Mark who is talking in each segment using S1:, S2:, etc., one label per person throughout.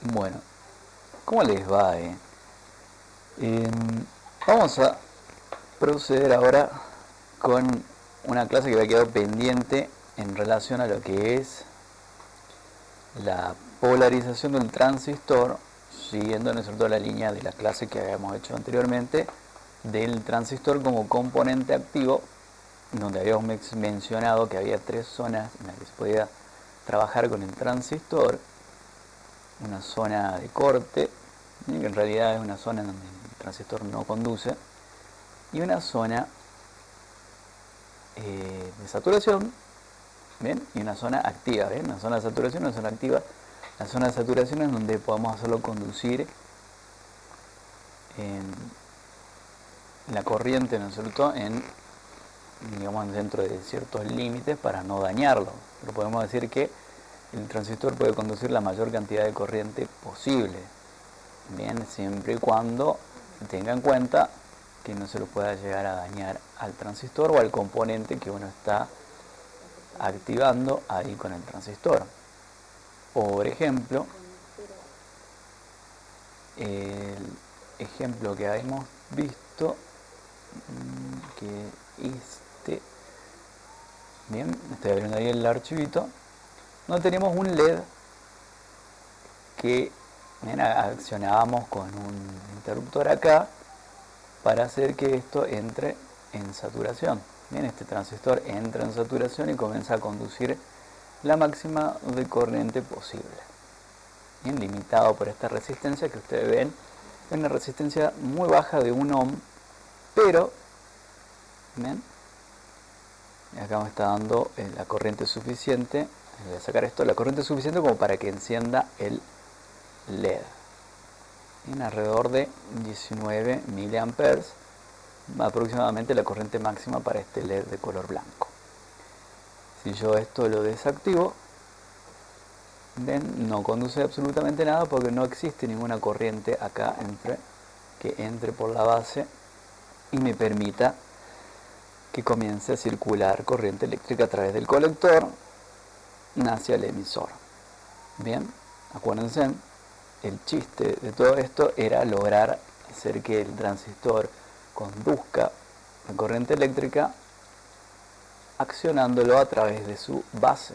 S1: Bueno, ¿cómo les va? Vamos a proceder ahora con una clase que había quedado pendiente en relación a lo que es la polarización del transistor, siguiendo la línea de la clase que habíamos hecho anteriormente del transistor como componente activo, donde habíamos mencionado que había tres zonas en las que se podía trabajar con el transistor. Una zona de corte, que en realidad es una zona en donde el transistor no conduce, y una zona de saturación, ¿bien? Y una zona activa, ¿bien? Una zona de saturación y una zona activa. La zona de saturación es donde podemos hacerlo conducir en la corriente, ¿no es cierto?, digamos, dentro de ciertos límites para no dañarlo. Pero podemos decir que el transistor puede conducir la mayor cantidad de corriente posible, bien, siempre y cuando tenga en cuenta que no se lo pueda llegar a dañar al transistor o al componente que uno está activando ahí con el transistor. Por ejemplo, el ejemplo que hemos visto, que bien, estoy abriendo ahí el archivito, no tenemos un LED que accionábamos con un interruptor acá para hacer que esto entre en saturación. Bien, este transistor entra en saturación y comienza a conducir la máxima de corriente posible. Bien, limitado por esta resistencia que ustedes ven, es una resistencia muy baja de 1 ohm, pero bien, acá me está dando la corriente suficiente, voy a sacar esto, la corriente suficiente como para que encienda el LED. En alrededor de 19 miliamperes, aproximadamente la corriente máxima para este LED de color blanco. Si yo esto lo desactivo, ven, no conduce absolutamente nada porque no existe ninguna corriente acá que entre por la base y me permita que comience a circular corriente eléctrica a través del colector hacia el emisor. Bien, acuérdense, el chiste de todo esto era lograr hacer que el transistor conduzca la corriente eléctrica accionándolo a través de su base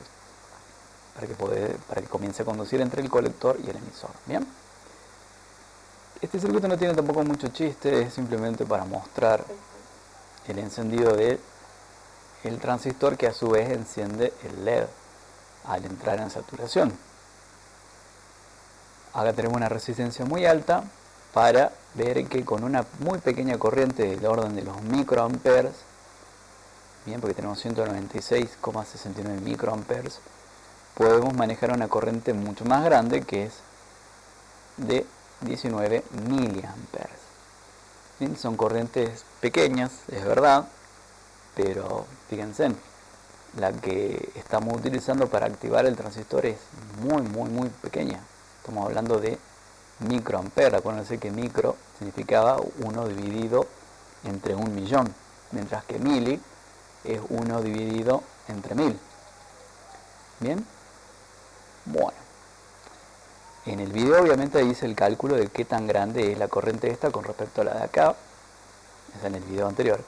S1: para que comience a conducir entre el colector y el emisor. Bien, este circuito no tiene tampoco mucho chiste, es simplemente para mostrar el encendido del transistor, que a su vez enciende el LED al entrar en saturación. Acá tenemos una resistencia muy alta para ver que con una muy pequeña corriente del orden de los microamperes, bien, porque tenemos 196,69 microamperes, podemos manejar una corriente mucho más grande, que es de 19 miliamperes. Bien, son corrientes pequeñas, es verdad, pero fíjense, la que estamos utilizando para activar el transistor es muy pequeña. Estamos hablando de microamperes. Acuérdense que micro significaba 1 dividido entre 1.000.000, mientras que mili es 1 dividido entre 1000. Bien, bueno, en el video obviamente hice el cálculo de qué tan grande es la corriente esta con respecto a la de acá, es en el video anterior.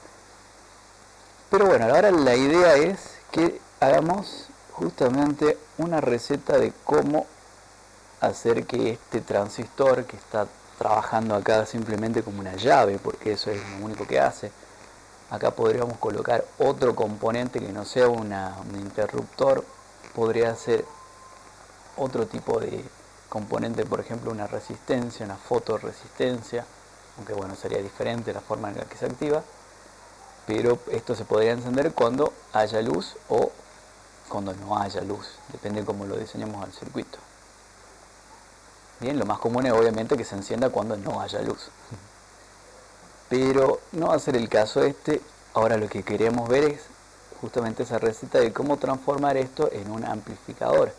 S1: Pero bueno, ahora la idea es que hagamos justamente una receta de cómo hacer que este transistor, que está trabajando acá simplemente como una llave, porque eso es lo único que hace, acá podríamos colocar otro componente que no sea un interruptor, podría ser otro tipo de componente, por ejemplo una resistencia, una fotorresistencia, aunque bueno, sería diferente la forma en la que se activa, pero esto se podría encender cuando haya luz o cuando no haya luz, depende de cómo lo diseñemos al circuito. Bien, lo más común es obviamente que se encienda cuando no haya luz, pero no va a ser el caso este. Ahora lo que queremos ver es justamente esa receta de cómo transformar esto en un amplificador.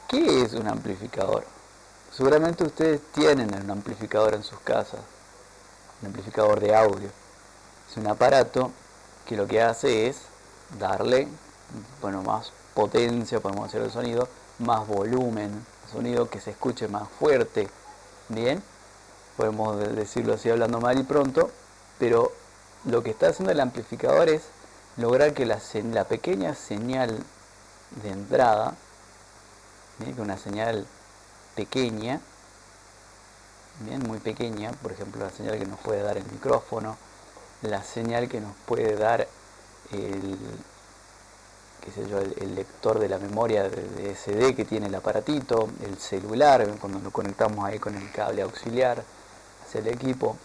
S1: ¿Qué es un amplificador? Seguramente ustedes tienen un amplificador en sus casas, un amplificador de audio. Es un aparato que lo que hace es darle, bueno, más potencia, podemos hacer el sonido, más volumen, sonido que se escuche más fuerte. Bien, podemos decirlo así hablando mal y pronto, pero lo que está haciendo el amplificador es lograr que la pequeña señal de entrada, ¿bien?, que una señal pequeña, bien, muy pequeña, por ejemplo la señal que nos puede dar el micrófono, la señal que nos puede dar el, qué sé yo, el lector de la memoria de SD que tiene el aparatito, el celular, cuando lo conectamos ahí con el cable auxiliar hacia el equipo,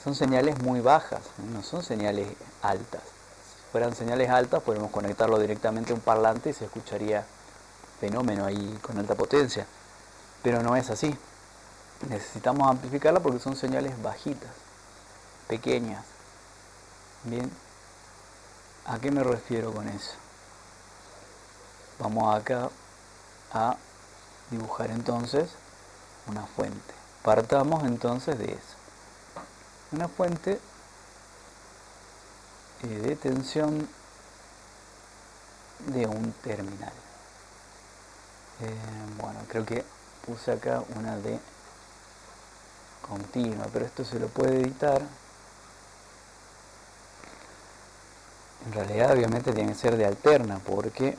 S1: son señales muy bajas, no son señales altas. Si fueran señales altas, podemos conectarlo directamente a un parlante y se escucharía fenómeno ahí con alta potencia, pero no es así. Necesitamos amplificarla porque son señales bajitas, pequeñas. Bien, ¿a qué me refiero con eso? Vamos acá a dibujar entonces una fuente. Partamos entonces de eso. Una fuente de tensión de un terminal. Bueno, creo que puse acá una de continua, pero esto se lo puede editar. En realidad obviamente tiene que ser de alterna porque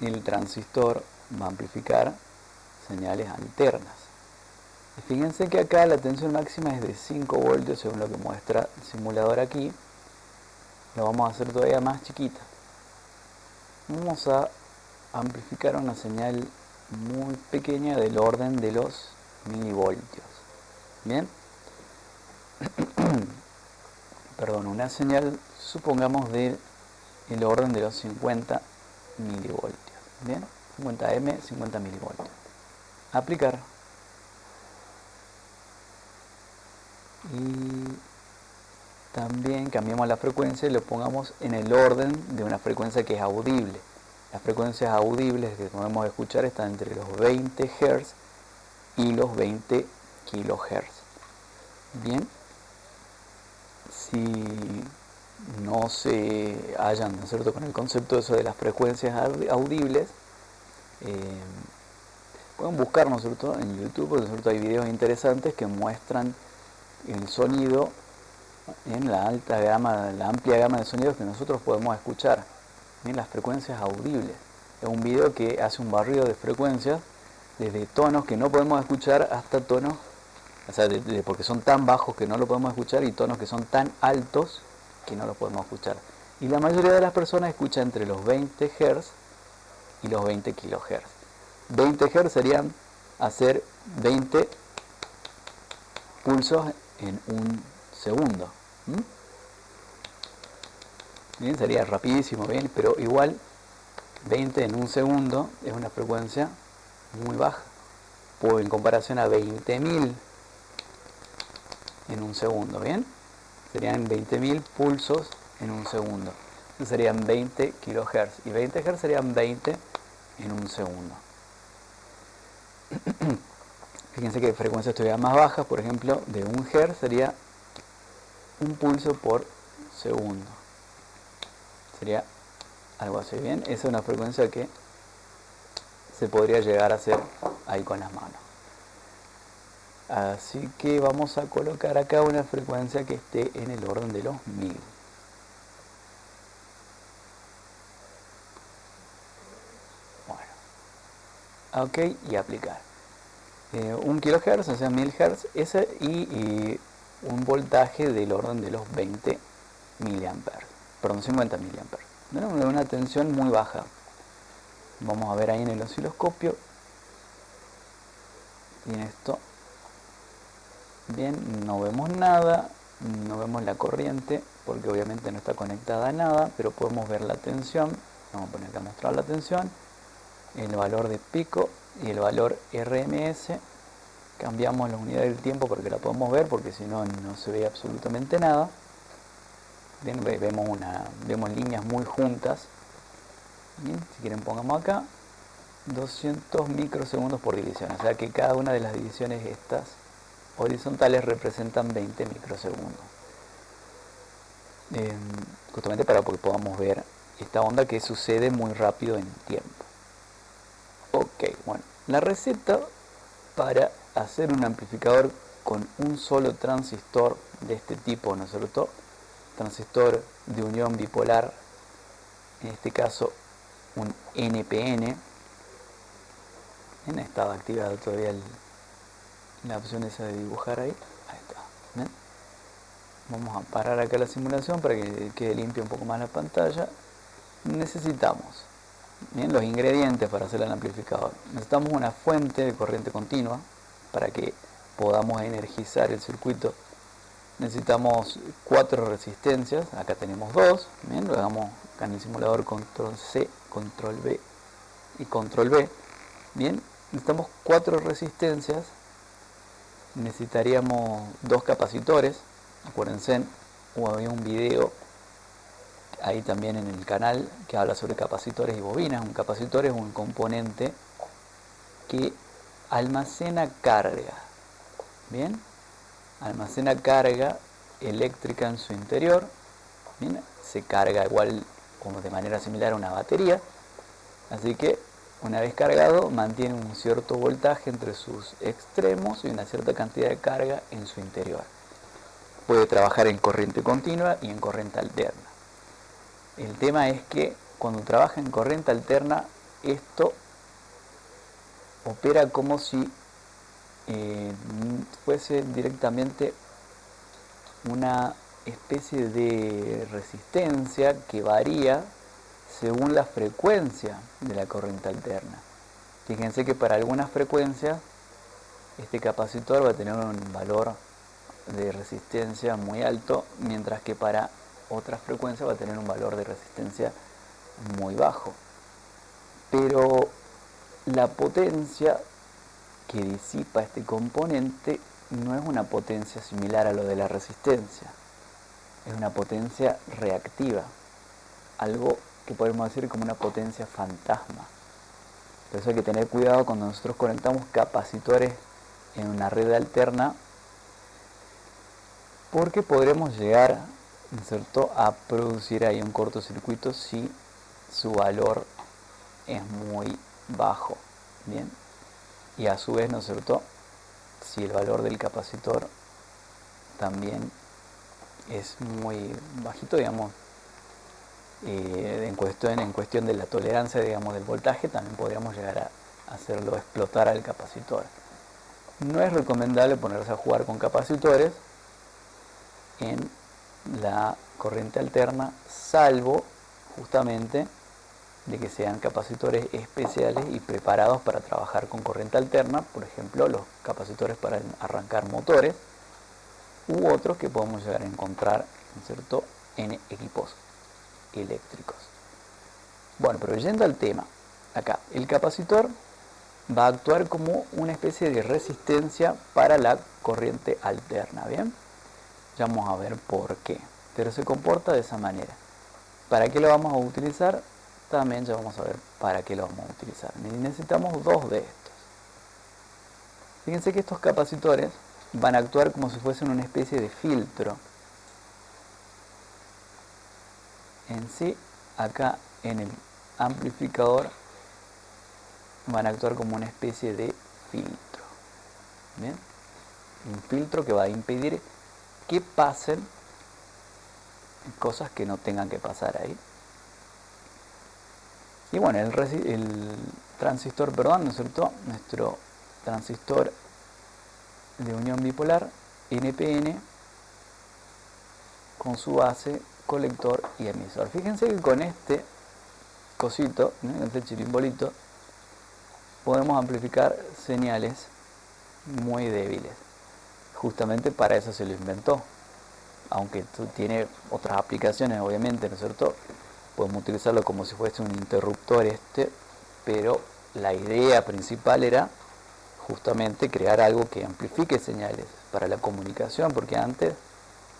S1: el transistor va a amplificar señales alternas. Y fíjense que acá la tensión máxima es de 5 voltios según lo que muestra el simulador aquí. Lo vamos a hacer todavía más chiquita. Vamos a amplificar una señal muy pequeña del orden de los milivoltios. Bien. Perdón, una señal, supongamos, del orden de los 50 milivoltios. Bien, 50 M, 50 milivoltios. Aplicar. Y también cambiamos la frecuencia y lo pongamos en el orden de una frecuencia que es audible. Las frecuencias audibles que podemos escuchar están entre los 20 Hz y los 20 kHz. Bien, si no se hallan, ¿no es cierto?, con el concepto eso de las frecuencias audibles, pueden buscar, ¿no es cierto?, en YouTube, porque, ¿no es cierto?, hay videos interesantes que muestran el sonido en la alta gama, la amplia gama de sonidos que nosotros podemos escuchar, en las frecuencias audibles. Es un video que hace un barrido de frecuencias desde tonos que no podemos escuchar hasta tonos, o sea, porque son tan bajos que no lo podemos escuchar, y tonos que son tan altos que no los podemos escuchar. Y la mayoría de las personas escucha entre los 20 Hz y los 20 kHz. 20 Hz serían hacer 20 pulsos en un segundo. Bien, sería rapidísimo, bien, pero igual 20 en un segundo es una frecuencia muy baja, en comparación a 20.000 en un segundo, bien, serían 20.000 pulsos en un segundo. Entonces serían 20 kHz, y 20 Hz serían 20 en un segundo. Fíjense que frecuencias todavía más bajas, por ejemplo, de 1 Hz sería un pulso por segundo. Sería algo así, bien. Esa es una frecuencia que se podría llegar a hacer ahí con las manos. Así que vamos a colocar acá una frecuencia que esté en el orden de los 1000. Bueno. Ok, y aplicar. 1 kHz, o sea 1000 Hz, ese, y un voltaje del orden de los 20 miliamperes, perdón, 50 miliamperes. Una tensión muy baja. Vamos a ver ahí en el osciloscopio. Y en esto, bien, no vemos nada, no vemos la corriente, porque obviamente no está conectada a nada, pero podemos ver la tensión. Vamos a poner acá a mostrar la tensión, el valor de pico y el valor RMS. Cambiamos la unidad del tiempo porque la podemos ver, porque si no, no se ve absolutamente nada. Bien, vemos líneas muy juntas. Bien, si quieren pongamos acá 200 microsegundos por división, o sea que cada una de las divisiones estas horizontales representan 20 microsegundos. Justamente para que podamos ver esta onda que sucede muy rápido en tiempo. Ok, bueno, la receta para hacer un amplificador con un solo transistor de este tipo, ¿no es cierto? Transistor de unión bipolar, en este caso un NPN. Estaba activado todavía la opción esa de dibujar ahí. Ahí está. ¿Ven? Vamos a parar acá la simulación para que quede limpia un poco más la pantalla. Necesitamos, bien, los ingredientes para hacer el amplificador. Necesitamos una fuente de corriente continua para que podamos energizar el circuito. Necesitamos 4 resistencias, acá tenemos 2, bien, lo damos acá en el simulador control C, control V y control V. Bien, necesitamos 4 resistencias, necesitaríamos 2 capacitores. Acuérdense, había un video ahí también en el canal que habla sobre capacitores y bobinas. Un capacitor es un componente que almacena carga, bien, almacena carga eléctrica en su interior, bien, se carga igual como de manera similar a una batería, así que una vez cargado mantiene un cierto voltaje entre sus extremos y una cierta cantidad de carga en su interior. Puede trabajar en corriente continua y en corriente alterna. El tema es que cuando trabaja en corriente alterna, esto opera como si fuese directamente una especie de resistencia que varía según la frecuencia de la corriente alterna. Fíjense que para algunas frecuencias este capacitor va a tener un valor de resistencia muy alto, mientras que para otras frecuencias va a tener un valor de resistencia muy bajo. Pero la potencia que disipa este componente no es una potencia similar a lo de la resistencia, es una potencia reactiva, algo que podemos decir como una potencia fantasma. Por eso hay que tener cuidado cuando nosotros conectamos capacitores en una red alterna, porque podremos llegar, ¿no es cierto?, a producir ahí un cortocircuito si su valor es muy bajo, bien, y a su vez, ¿no es cierto?, si el valor del capacitor también es muy bajito, digamos, en cuestión de la tolerancia, digamos, del voltaje, también podríamos llegar a hacerlo explotar al capacitor. No es recomendable ponerse a jugar con capacitores en la corriente alterna, salvo justamente de que sean capacitores especiales y preparados para trabajar con corriente alterna, por ejemplo los capacitores para arrancar motores, u otros que podemos llegar a encontrar, ¿no es cierto?, en equipos eléctricos. Bueno, pero yendo al tema, acá el capacitor va a actuar como una especie de resistencia para la corriente alterna, ¿bien? Ya vamos a ver por qué, pero se comporta de esa manera. ¿Para qué lo vamos a utilizar? También ya vamos a ver para qué lo vamos a utilizar. Necesitamos 2 de estos. Fíjense que estos capacitores van a actuar como si fuesen una especie de filtro. En sí, acá en el amplificador van a actuar como una especie de filtro. ¿Bien? Un filtro que va a impedir que pasen cosas que no tengan que pasar ahí. Y bueno, el transistor, perdón, ¿no es cierto?, nuestro transistor de unión bipolar NPN con su base, colector y emisor. Fíjense que con este cosito, ¿no?, este chirimbolito, podemos amplificar señales muy débiles. Justamente para eso se lo inventó. Aunque tiene otras aplicaciones, obviamente, ¿no es cierto?, podemos utilizarlo como si fuese un interruptor pero la idea principal era justamente crear algo que amplifique señales para la comunicación, porque antes,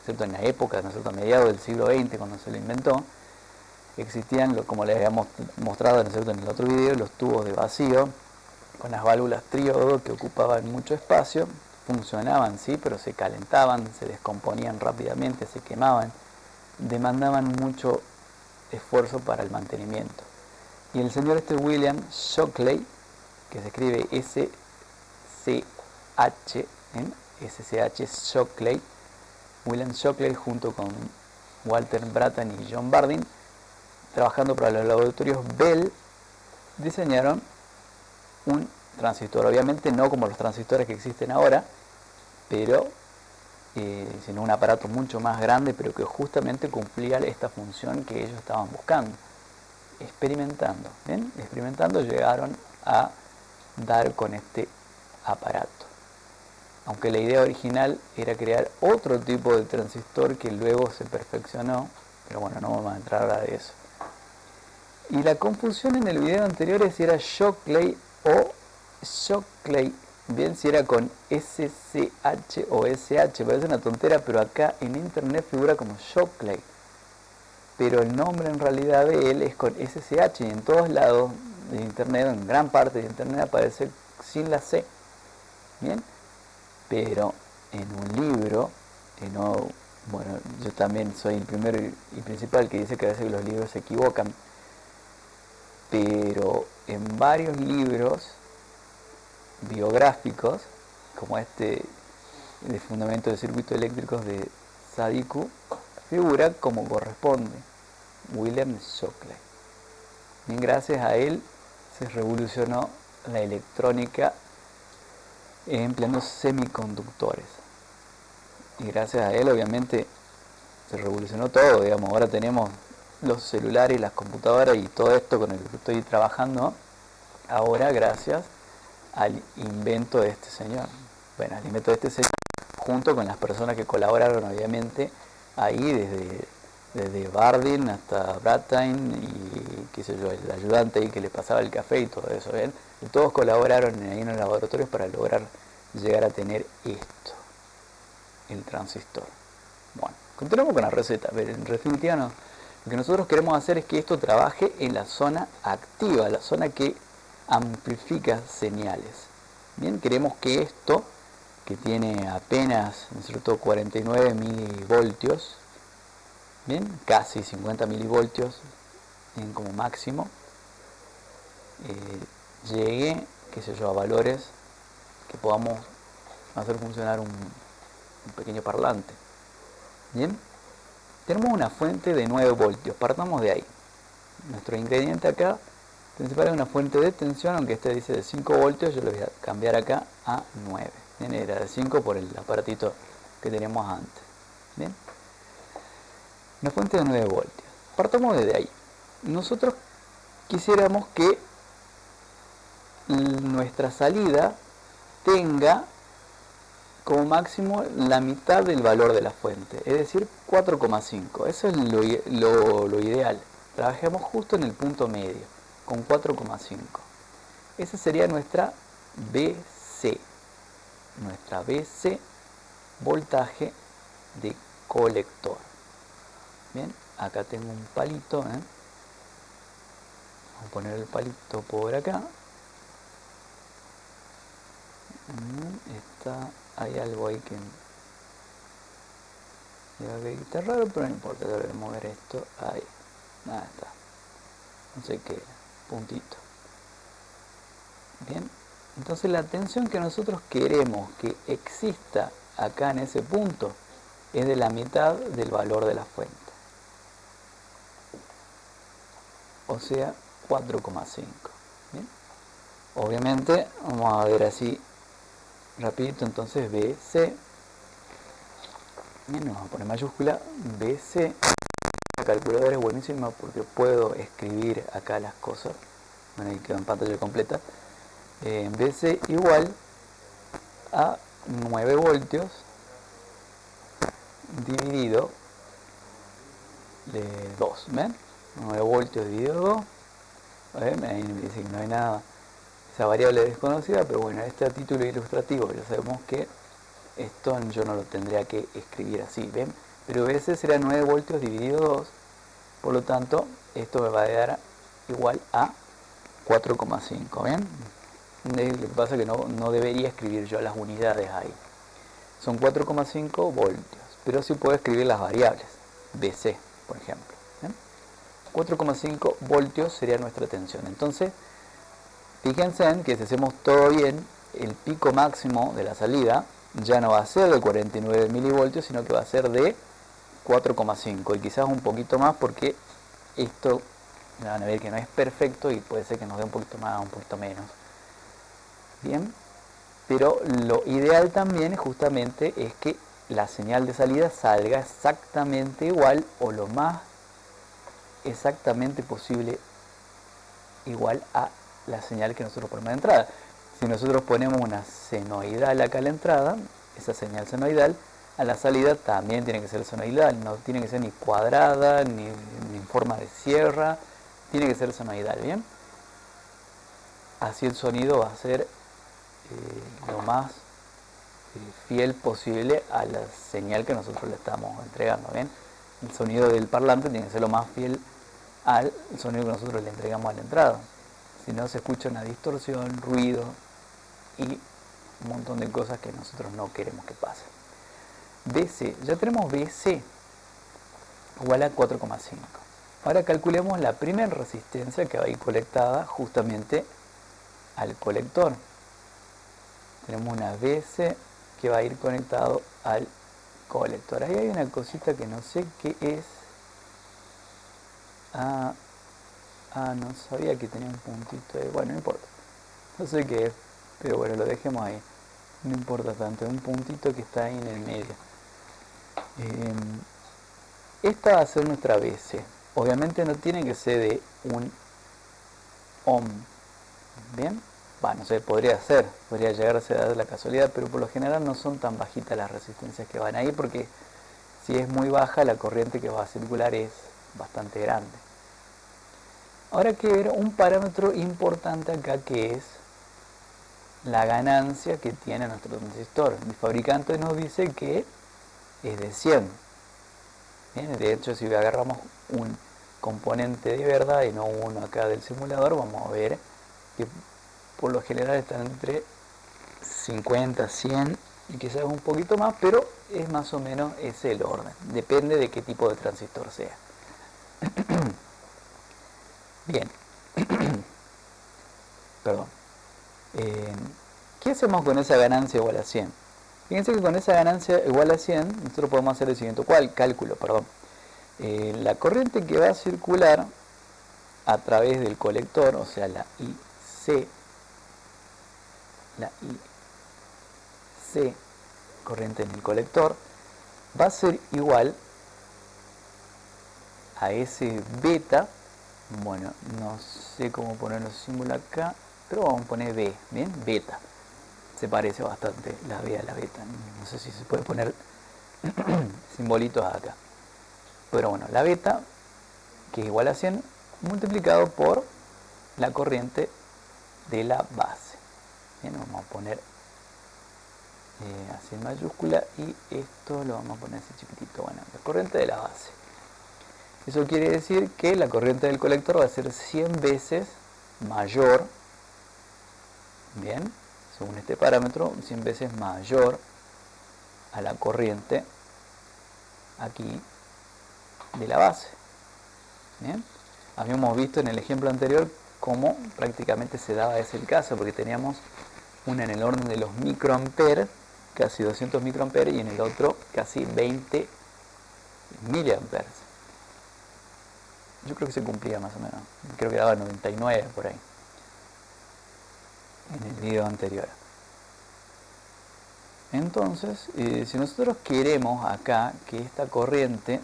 S1: ¿cierto?, en la época, ¿no es cierto?, a mediados del siglo XX, cuando se lo inventó, existían, como les habíamos mostrado, ¿no es cierto?, en el otro video, los tubos de vacío con las válvulas triodo que ocupaban mucho espacio, funcionaban, sí, pero se calentaban, se descomponían rápidamente, se quemaban, demandaban mucho esfuerzo para el mantenimiento. Y el señor William Shockley que se escribe SCH, SCH Shockley, William Shockley junto con Walter Brattain y John Bardeen, trabajando para los laboratorios Bell, diseñaron un transistor, obviamente no como los transistores que existen ahora, pero sino un aparato mucho más grande, pero que justamente cumplía esta función que ellos estaban buscando. Experimentando, ¿bien? Experimentando llegaron a dar con este aparato. Aunque la idea original era crear otro tipo de transistor que luego se perfeccionó, pero bueno, no vamos a entrar ahora de eso. Y la confusión en el video anterior es si era Shockley o Shockley, bien, si era con SCH o SH, parece una tontera, pero acá en internet figura como Shockley. Pero el nombre en realidad de él es con SCH y en todos lados de internet, en gran parte de internet aparece sin la C. Bien, pero en un libro, bueno, yo también soy el primero y principal que dice que a veces los libros se equivocan, pero en varios libros biográficos, como este de Fundamentos de Circuitos Eléctricos de Sadiku, figura como corresponde, William Shockley. Bien, gracias a él se revolucionó la electrónica empleando semiconductores. Y gracias a él, obviamente, se revolucionó todo, digamos. Ahora tenemos los celulares, las computadoras y todo esto con el que estoy trabajando, ahora gracias al invento de este señor. Bueno, al invento de este señor, junto con las personas que colaboraron, obviamente, ahí desde Bardeen hasta Brattain y qué sé yo, el ayudante ahí que le pasaba el café y todo eso, ¿ven? Y todos colaboraron ahí en los laboratorios para lograr llegar a tener esto, el transistor. Bueno, continuamos con la receta, pero en definitiva no. Lo que nosotros queremos hacer es que esto trabaje en la zona activa, la zona que amplifica señales. Bien, queremos que esto, que tiene apenas, ¿no es cierto?, 49 milivoltios, bien, casi 50 milivoltios como máximo, llegue, qué sé yo, a valores que podamos hacer funcionar un pequeño parlante. Bien, tenemos una fuente de 9 voltios, partamos de ahí. Nuestro ingrediente acá principal es una fuente de tensión, aunque este dice de 5 voltios, yo lo voy a cambiar acá a 9. Bien, era de 5 por el aparatito que teníamos antes. Bien, una fuente de 9 voltios. Partamos desde ahí. Nosotros quisiéramos que nuestra salida tenga como máximo la mitad del valor de la fuente, es decir, 4,5. Eso es lo ideal. Trabajemos justo en el punto medio, con 4,5. Esa sería nuestra BC. Nuestra BC, voltaje de colector. Bien, acá tengo un palito. Vamos a poner el palito por acá. Hay algo ahí que está raro, pero no importa, voy a mover esto ahí. Nada, está, no sé qué, puntito. Bien, entonces la tensión que nosotros queremos que exista acá en ese punto es de la mitad del valor de la fuente, o sea 4,5. Bien, obviamente vamos a ver así rapidito. Entonces BC, bien, vamos a poner mayúscula BC. La calculadora es buenísima porque puedo escribir acá las cosas. Bueno, ahí quedó en pantalla completa. BC igual a 9 voltios dividido de 2. ¿Ven? 9 voltios dividido 2. ¿Ven? Ahí me dice que no hay nada, esa variable desconocida, pero bueno, este a título ilustrativo ya sabemos que esto yo no lo tendría que escribir así, ¿ven? Pero BC será 9 voltios dividido 2, por lo tanto esto me va a dar igual a 4,5, ¿ven? Lo que pasa es que no debería escribir yo las unidades ahí. Son 4,5 voltios, pero sí puedo escribir las variables, BC, por ejemplo. 4,5 voltios sería nuestra tensión. Entonces, Fíjense en que si hacemos todo bien, el pico máximo de la salida ya no va a ser de 49 milivoltios, sino que va a ser de 4,5 y quizás un poquito más, porque esto van a ver que no es perfecto y puede ser que nos dé un poquito más, un poquito menos. Bien, pero lo ideal también justamente es que la señal de salida salga exactamente igual o lo más exactamente posible igual a la señal que nosotros ponemos de entrada. Si nosotros ponemos una senoidal acá a la entrada, esa señal senoidal a la salida también tiene que ser senoidal, no tiene que ser ni cuadrada, ni en forma de sierra, tiene que ser senoidal, ¿bien? Así el sonido va a ser lo más fiel posible a la señal que nosotros le estamos entregando, ¿bien? El sonido del parlante tiene que ser lo más fiel al sonido que nosotros le entregamos a la entrada. Si no, se escucha una distorsión, ruido y un montón de cosas que nosotros no queremos que pasen. BC, ya tenemos BC igual a 4,5. Ahora calculemos la primera resistencia que va a ir conectada justamente al colector. Tenemos una BC que va a ir conectado al colector. Ahí hay una cosita que no sé qué es. No sabía que tenía un puntito ahí. Bueno, no importa. No sé qué es, pero bueno, lo dejemos ahí. No importa tanto, es un puntito que está ahí en el medio. Esta va a ser nuestra BC. Obviamente no tiene que ser de un ohm. ¿Bien? Bueno, no sé, podría llegar a ser la casualidad, pero por lo general no son tan bajitas las resistencias que van ahí, porque si es muy baja, la corriente que va a circular es bastante grande. Ahora hay que ver un parámetro importante acá, que es la ganancia que tiene nuestro transistor. El fabricante nos dice que es de 100. Bien, de hecho, si agarramos un componente de verdad y no uno acá del simulador, vamos a ver que por lo general están entre 50, 100 y quizás un poquito más, pero es más o menos ese el orden. Depende de qué tipo de transistor sea. Bien. Perdón. ¿Qué hacemos con esa ganancia igual a 100? Fíjense que con esa ganancia igual a 100 nosotros podemos hacer el siguiente cálculo. La corriente que va a circular a través del colector, o sea la IC, corriente en el colector, va a ser igual a ese beta. Bueno, no sé cómo poner los símbolos acá, pero vamos a poner B, ¿bien? Beta. Se parece bastante la B a la beta. No sé si se puede poner simbolitos acá. Pero bueno, la beta, que es igual a 100, multiplicado por la corriente de la base. Bien, vamos a poner así en mayúscula, y esto lo vamos a poner así chiquitito. Bueno, la corriente de la base. Eso quiere decir que la corriente del colector va a ser 100 veces mayor, bien, según este parámetro, 100 veces mayor a la corriente aquí de la base. Bien, habíamos visto en el ejemplo anterior cómo prácticamente se daba ese el caso, porque teníamos una en el orden de los microamperes, casi 200 microamperes, y en el otro casi 20 miliamperes. Yo creo que se cumplía más o menos. Creo que daba 99 por ahí, en el video anterior. Entonces, si nosotros queremos acá que esta corriente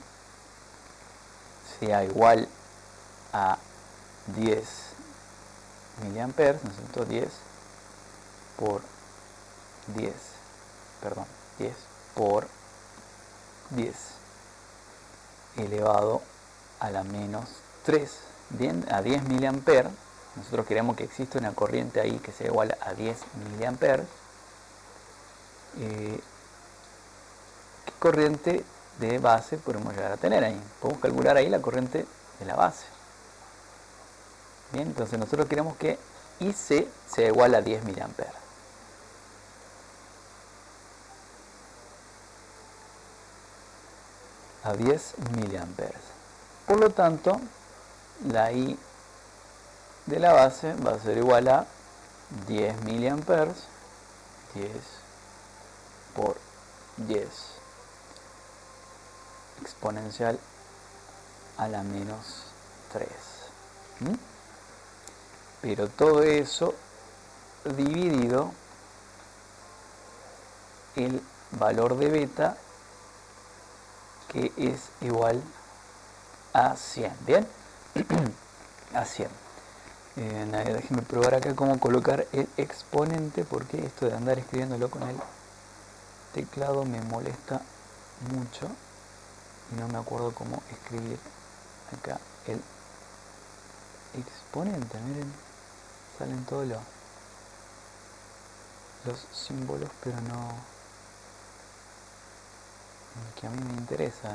S1: sea igual a 10 miliamperes, ¿no es cierto? 10 por 10 por 10 elevado a la menos 3, bien, a 10 miliamperes. Nosotros queremos que exista una corriente ahí que sea igual a 10 miliamperes. ¿Qué corriente de base podemos llegar a tener ahí? Podemos calcular ahí la corriente de la base. Bien, entonces nosotros queremos que IC sea igual a 10 miliamperes. A 10 miliamperes. Por lo tanto, la I de la base va a ser igual a 10 miliamperes, 10 por 10 exponencial a la menos 3. Pero todo eso dividido el valor de beta, que es igual a 100. ¿Bien? A 100. Déjenme probar acá cómo colocar el exponente, porque esto de andar escribiéndolo con el teclado me molesta mucho y no me acuerdo cómo escribir acá el exponente. Miren, salen todos los símbolos, pero no el que a mí me interesa.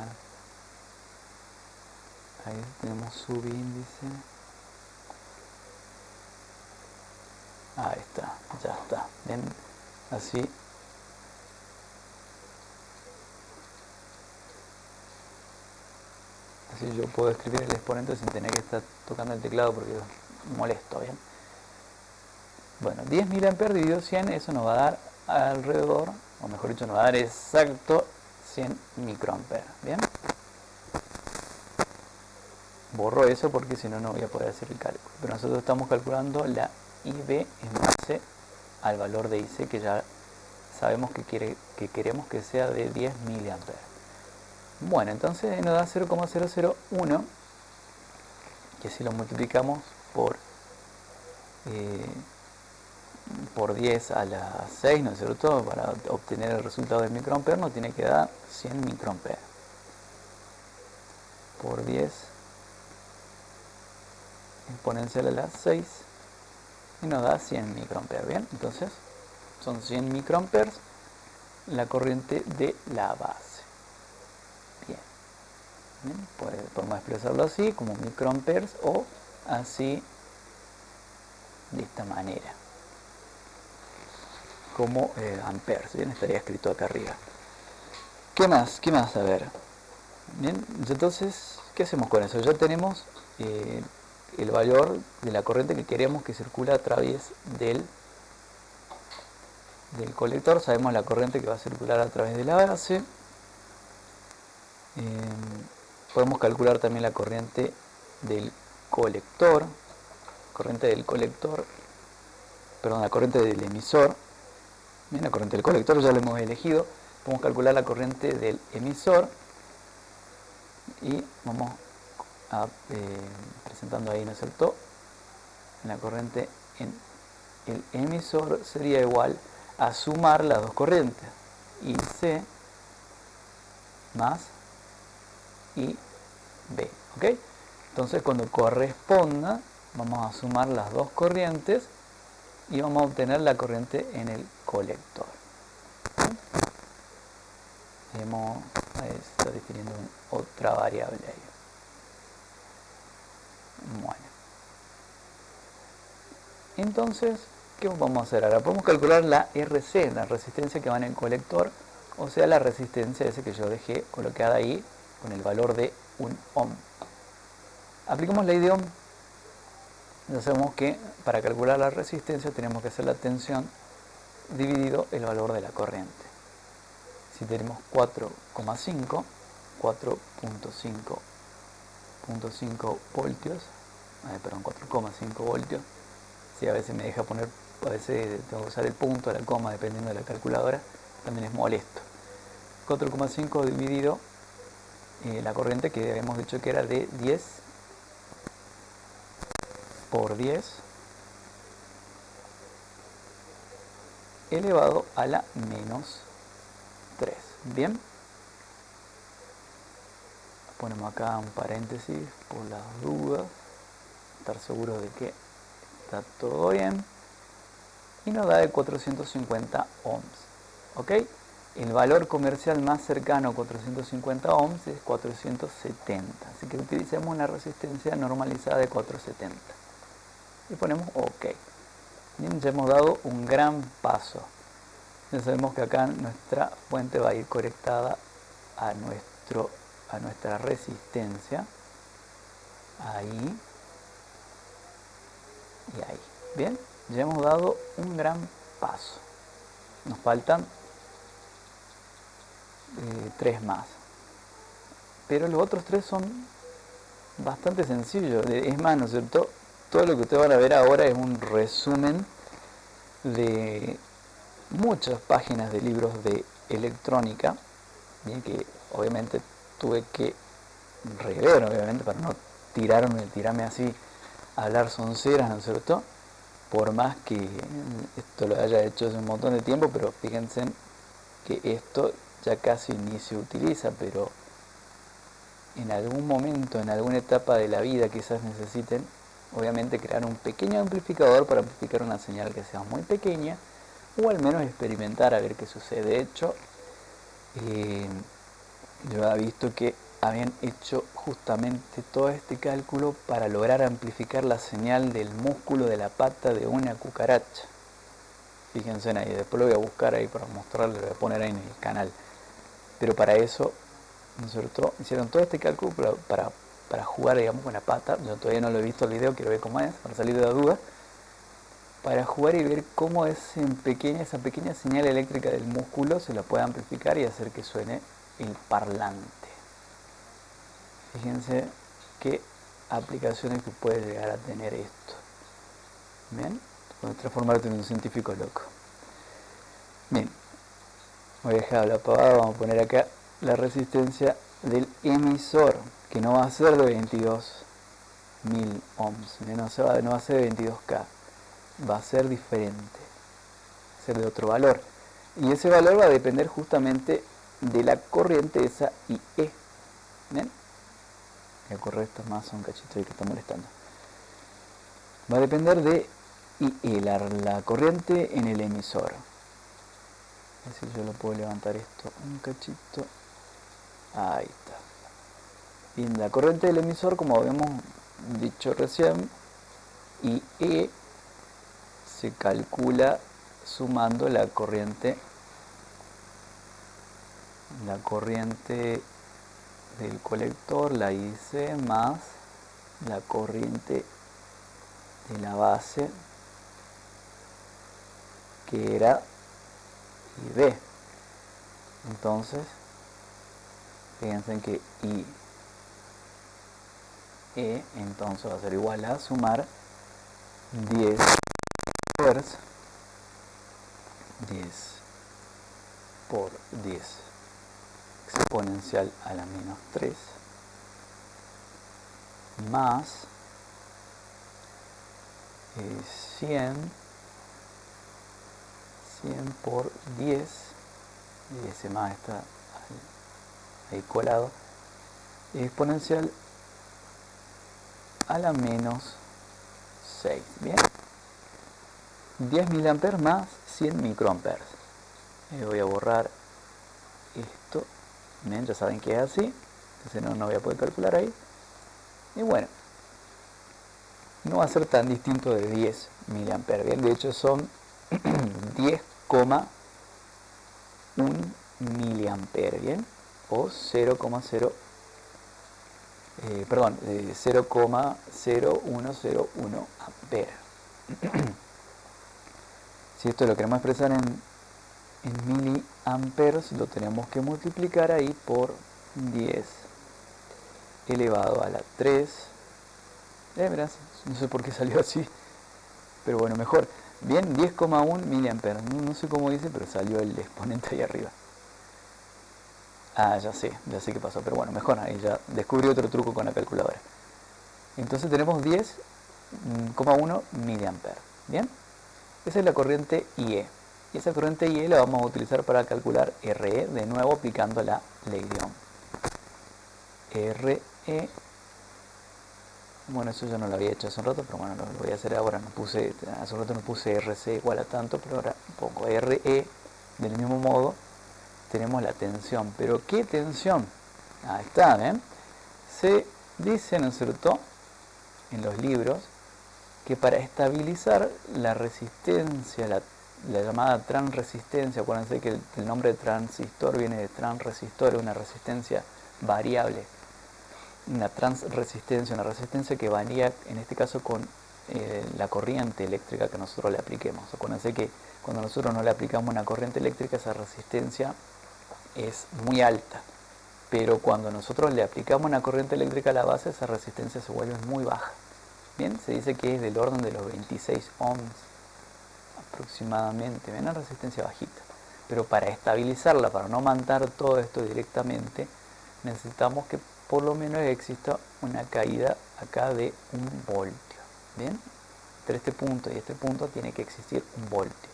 S1: Ahí tenemos subíndice. Ahí está, ya está. Bien, así. Así yo puedo escribir el exponente sin tener que estar tocando el teclado porque es molesto. Bien. Bueno, 10 miliamperes dividido 100, eso nos va a dar alrededor, o mejor dicho, nos va a dar exacto 100 microamperes. Bien. Borro eso porque si no, no voy a poder hacer el cálculo. Pero nosotros estamos calculando la IB en base al valor de IC, que ya sabemos que queremos que sea de 10 miliamperes. Bueno, entonces nos da 0,001, que si lo multiplicamos por 10 a la 6, ¿no es cierto? Para obtener el resultado del microampere nos tiene que dar 100 microamperes. Por 10 exponencial a la 6 y nos da 100 microamperes. Bien, entonces son 100 microamperes la corriente de la base. Bien, podemos expresarlo así como microamperes o así de esta manera como amperes. Bien, estaría escrito acá arriba. ¿Qué más? ¿Qué más? A ver. Bien, entonces, ¿qué hacemos con eso? Ya tenemos el valor de la corriente que queremos que circula a través del colector. Sabemos la corriente que va a circular a través de la base. Podemos calcular también la corriente del colector, la corriente del emisor. Bien, la corriente del colector ya la hemos elegido. Podemos calcular la corriente del emisor y vamos presentando ahí, ¿no es cierto? La corriente en el emisor sería igual a sumar las dos corrientes, IC más IB, ¿ok? Entonces cuando corresponda vamos a sumar las dos corrientes y vamos a obtener la corriente en el colector. Ahí está definiendo otra variable ahí. Bueno, entonces, ¿qué vamos a hacer ahora? Podemos calcular la RC, la resistencia que va en el colector, o sea, la resistencia ese que yo dejé colocada ahí con el valor de 1 ohm. Aplicamos la ley de Ohm. Ya sabemos que para calcular la resistencia tenemos que hacer la tensión dividido el valor de la corriente. Si tenemos 4,5 voltios, 4,5 voltios, si a veces me deja poner, a veces tengo que usar el punto, la coma, dependiendo de la calculadora, también es molesto. 4,5 dividido la corriente que habíamos dicho que era de 10 por 10 elevado a la menos 3. Bien, ponemos acá un paréntesis por las dudas, estar seguro de que está todo bien, y nos da de 450 ohms. ¿Ok? El valor comercial más cercano a 450 ohms es 470, así que utilicemos una resistencia normalizada de 470 y ponemos OK. Bien, ya hemos dado un gran paso. Ya sabemos que acá nuestra fuente va a ir conectada a nuestra resistencia, ahí y ahí. Bien, ya hemos dado un gran paso. Nos faltan 3 más. Pero los otros 3 son bastante sencillos. Es más, ¿no es cierto? Todo lo que ustedes van a ver ahora es un resumen de muchas páginas de libros de electrónica, bien, que obviamente tuve que rever, obviamente, para no tirarme así a hablar sonceras, ¿no es cierto? Por más que esto lo haya hecho hace un montón de tiempo, pero fíjense que esto ya casi ni se utiliza, pero en algún momento, en alguna etapa de la vida quizás necesiten, obviamente, crear un pequeño amplificador para amplificar una señal que sea muy pequeña, o al menos experimentar a ver qué sucede. De hecho, yo había visto que habían hecho justamente todo este cálculo para lograr amplificar la señal del músculo de la pata de una cucaracha. Fíjense ahí, después lo voy a buscar ahí para mostrarlo, lo voy a poner ahí en el canal. Pero para eso, ¿no es cierto?, hicieron todo este cálculo para jugar, digamos, con la pata. Yo todavía no lo he visto el video, quiero ver cómo es, para salir de la duda. Para jugar y ver cómo esa pequeña señal eléctrica del músculo se la puede amplificar y hacer que suene el parlante. Fíjense qué aplicaciones que puede llegar a tener esto. ¿Bien? Puede transformarte en un científico loco. Bien, voy a dejar la apagada, vamos a poner acá la resistencia del emisor, que no va a ser de 22.000 ohms, no va a ser de 22K, va a ser diferente, va a ser de otro valor. Y ese valor va a depender justamente de la corriente esa IE. ¿Bien? Voy a correr esto más a un cachito ahí que está molestando. Va a depender de IE, la corriente en el emisor. A ver si yo lo puedo levantar esto un cachito. Ahí está. Bien, la corriente del emisor, como habíamos dicho recién, IE se calcula sumando la corriente del colector, la IC, más la corriente de la base, que era IB. Entonces, fíjense que IE entonces va a ser igual a sumar 10 Hz, 10 por 10 exponencial a la menos 3 más 100 por 10, y ese más está ahí colado, exponencial a la menos 6. Bien, 10 mA más 100 microamperes. Voy a borrar esto. Bien, ya saben que es así, entonces no voy a poder calcular ahí. Y bueno, no va a ser tan distinto de 10 mA. Bien, de hecho son 10,1 miliamperes, bien, o 0,0101 amperes. Si esto lo queremos expresar en miliamperes, lo tenemos que multiplicar ahí por 10 elevado a la 3. Mirá, no sé por qué salió así, pero bueno, mejor. Bien, 10,1 miliamperes. No sé cómo dice, pero salió el exponente ahí arriba. Ah, ya sé qué pasó, pero bueno, mejor. Ahí ya descubrí otro truco con la calculadora. Entonces tenemos 10,1 miliamperes. Bien, esa es la corriente IE. Y esa corriente IE la vamos a utilizar para calcular RE, de nuevo aplicando la ley de Ohm. RE, bueno, eso ya no lo había hecho hace un rato, pero bueno, lo voy a hacer ahora. Hace un rato no puse RC igual a tanto, pero ahora pongo RE. Del mismo modo tenemos la tensión. ¿Pero qué tensión? Ahí está, ¿ven? Se dice, ¿no es cierto?, en los libros, que para estabilizar la resistencia, la llamada transresistencia, acuérdense que el nombre de transistor viene de transresistor, una resistencia variable, una transresistencia, una resistencia que varía en este caso con la corriente eléctrica que nosotros le apliquemos. Acuérdense que cuando nosotros no le aplicamos una corriente eléctrica, esa resistencia es muy alta, pero cuando nosotros le aplicamos una corriente eléctrica a la base, esa resistencia se vuelve muy baja. Bien, se dice que es del orden de los 26 ohms aproximadamente, una resistencia bajita. Pero para estabilizarla, para no mandar todo esto directamente, necesitamos que por lo menos exista una caída acá de 1 voltio. Bien, entre este punto y este punto tiene que existir 1 voltio.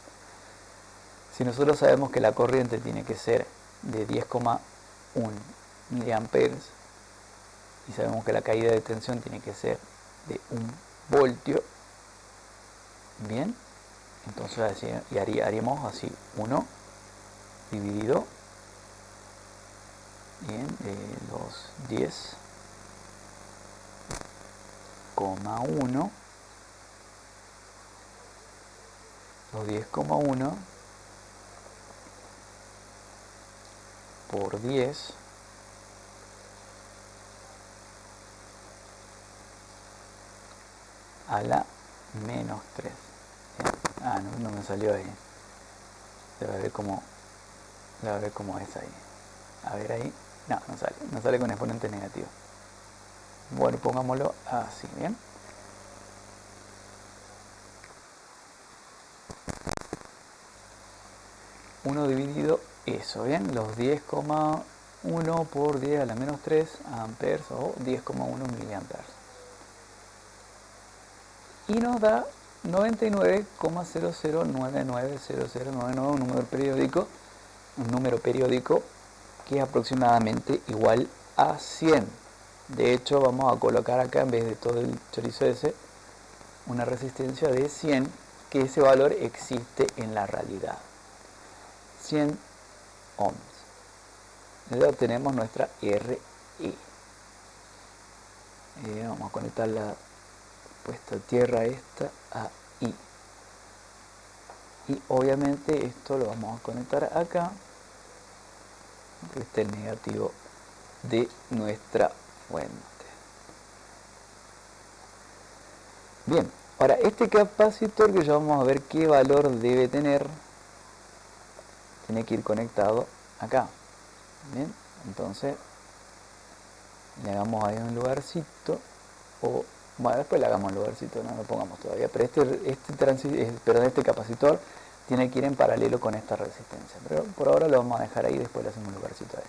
S1: Si nosotros sabemos que la corriente tiene que ser de 10,1 miliamperes y sabemos que la caída de tensión tiene que ser de 1 voltio, bien, entonces haríamos así: 1 dividido en los 10,1, los 10,1 por 10 a la menos 3. Ah, no me salió ahí. Debe ver cómo es ahí. A ver ahí. No sale con exponente negativo. Bueno, pongámoslo así, bien. Uno dividido eso, bien, los 10,1 por 10 a la menos 3 amperes o 10,1 miliamperes. Y nos da 99,00990099, un número periódico que es aproximadamente igual a 100. De hecho, vamos a colocar acá, en vez de todo el chorizo ese, una resistencia de 100, que ese valor existe en la realidad. 100 ohms. Ya tenemos nuestra RE. Vamos a conectar la puesta tierra esta a I. Y obviamente esto lo vamos a conectar acá, que está el negativo de nuestra fuente. Bien, ahora este capacitor, que ya vamos a ver qué valor debe tener, tiene que ir conectado acá. Bien, entonces le hagamos ahí un lugarcito, o bueno, después le hagamos un lugarcito, no lo pongamos todavía, pero este capacitor tiene que ir en paralelo con esta resistencia, pero por ahora lo vamos a dejar ahí, después le hacemos un lugarcito ahí.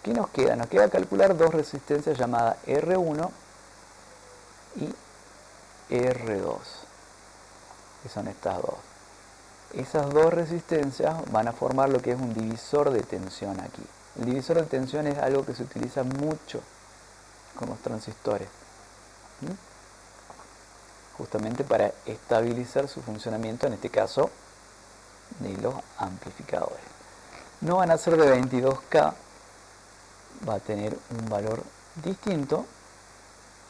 S1: ¿Qué nos queda? Nos queda calcular dos resistencias llamadas R1 y R2, que son estas dos. Esas dos resistencias van a formar lo que es un divisor de tensión aquí. El divisor de tensión es algo que se utiliza mucho con los transistores, justamente para estabilizar su funcionamiento, en este caso de los amplificadores. No van a ser de 22K, va a tener un valor distinto,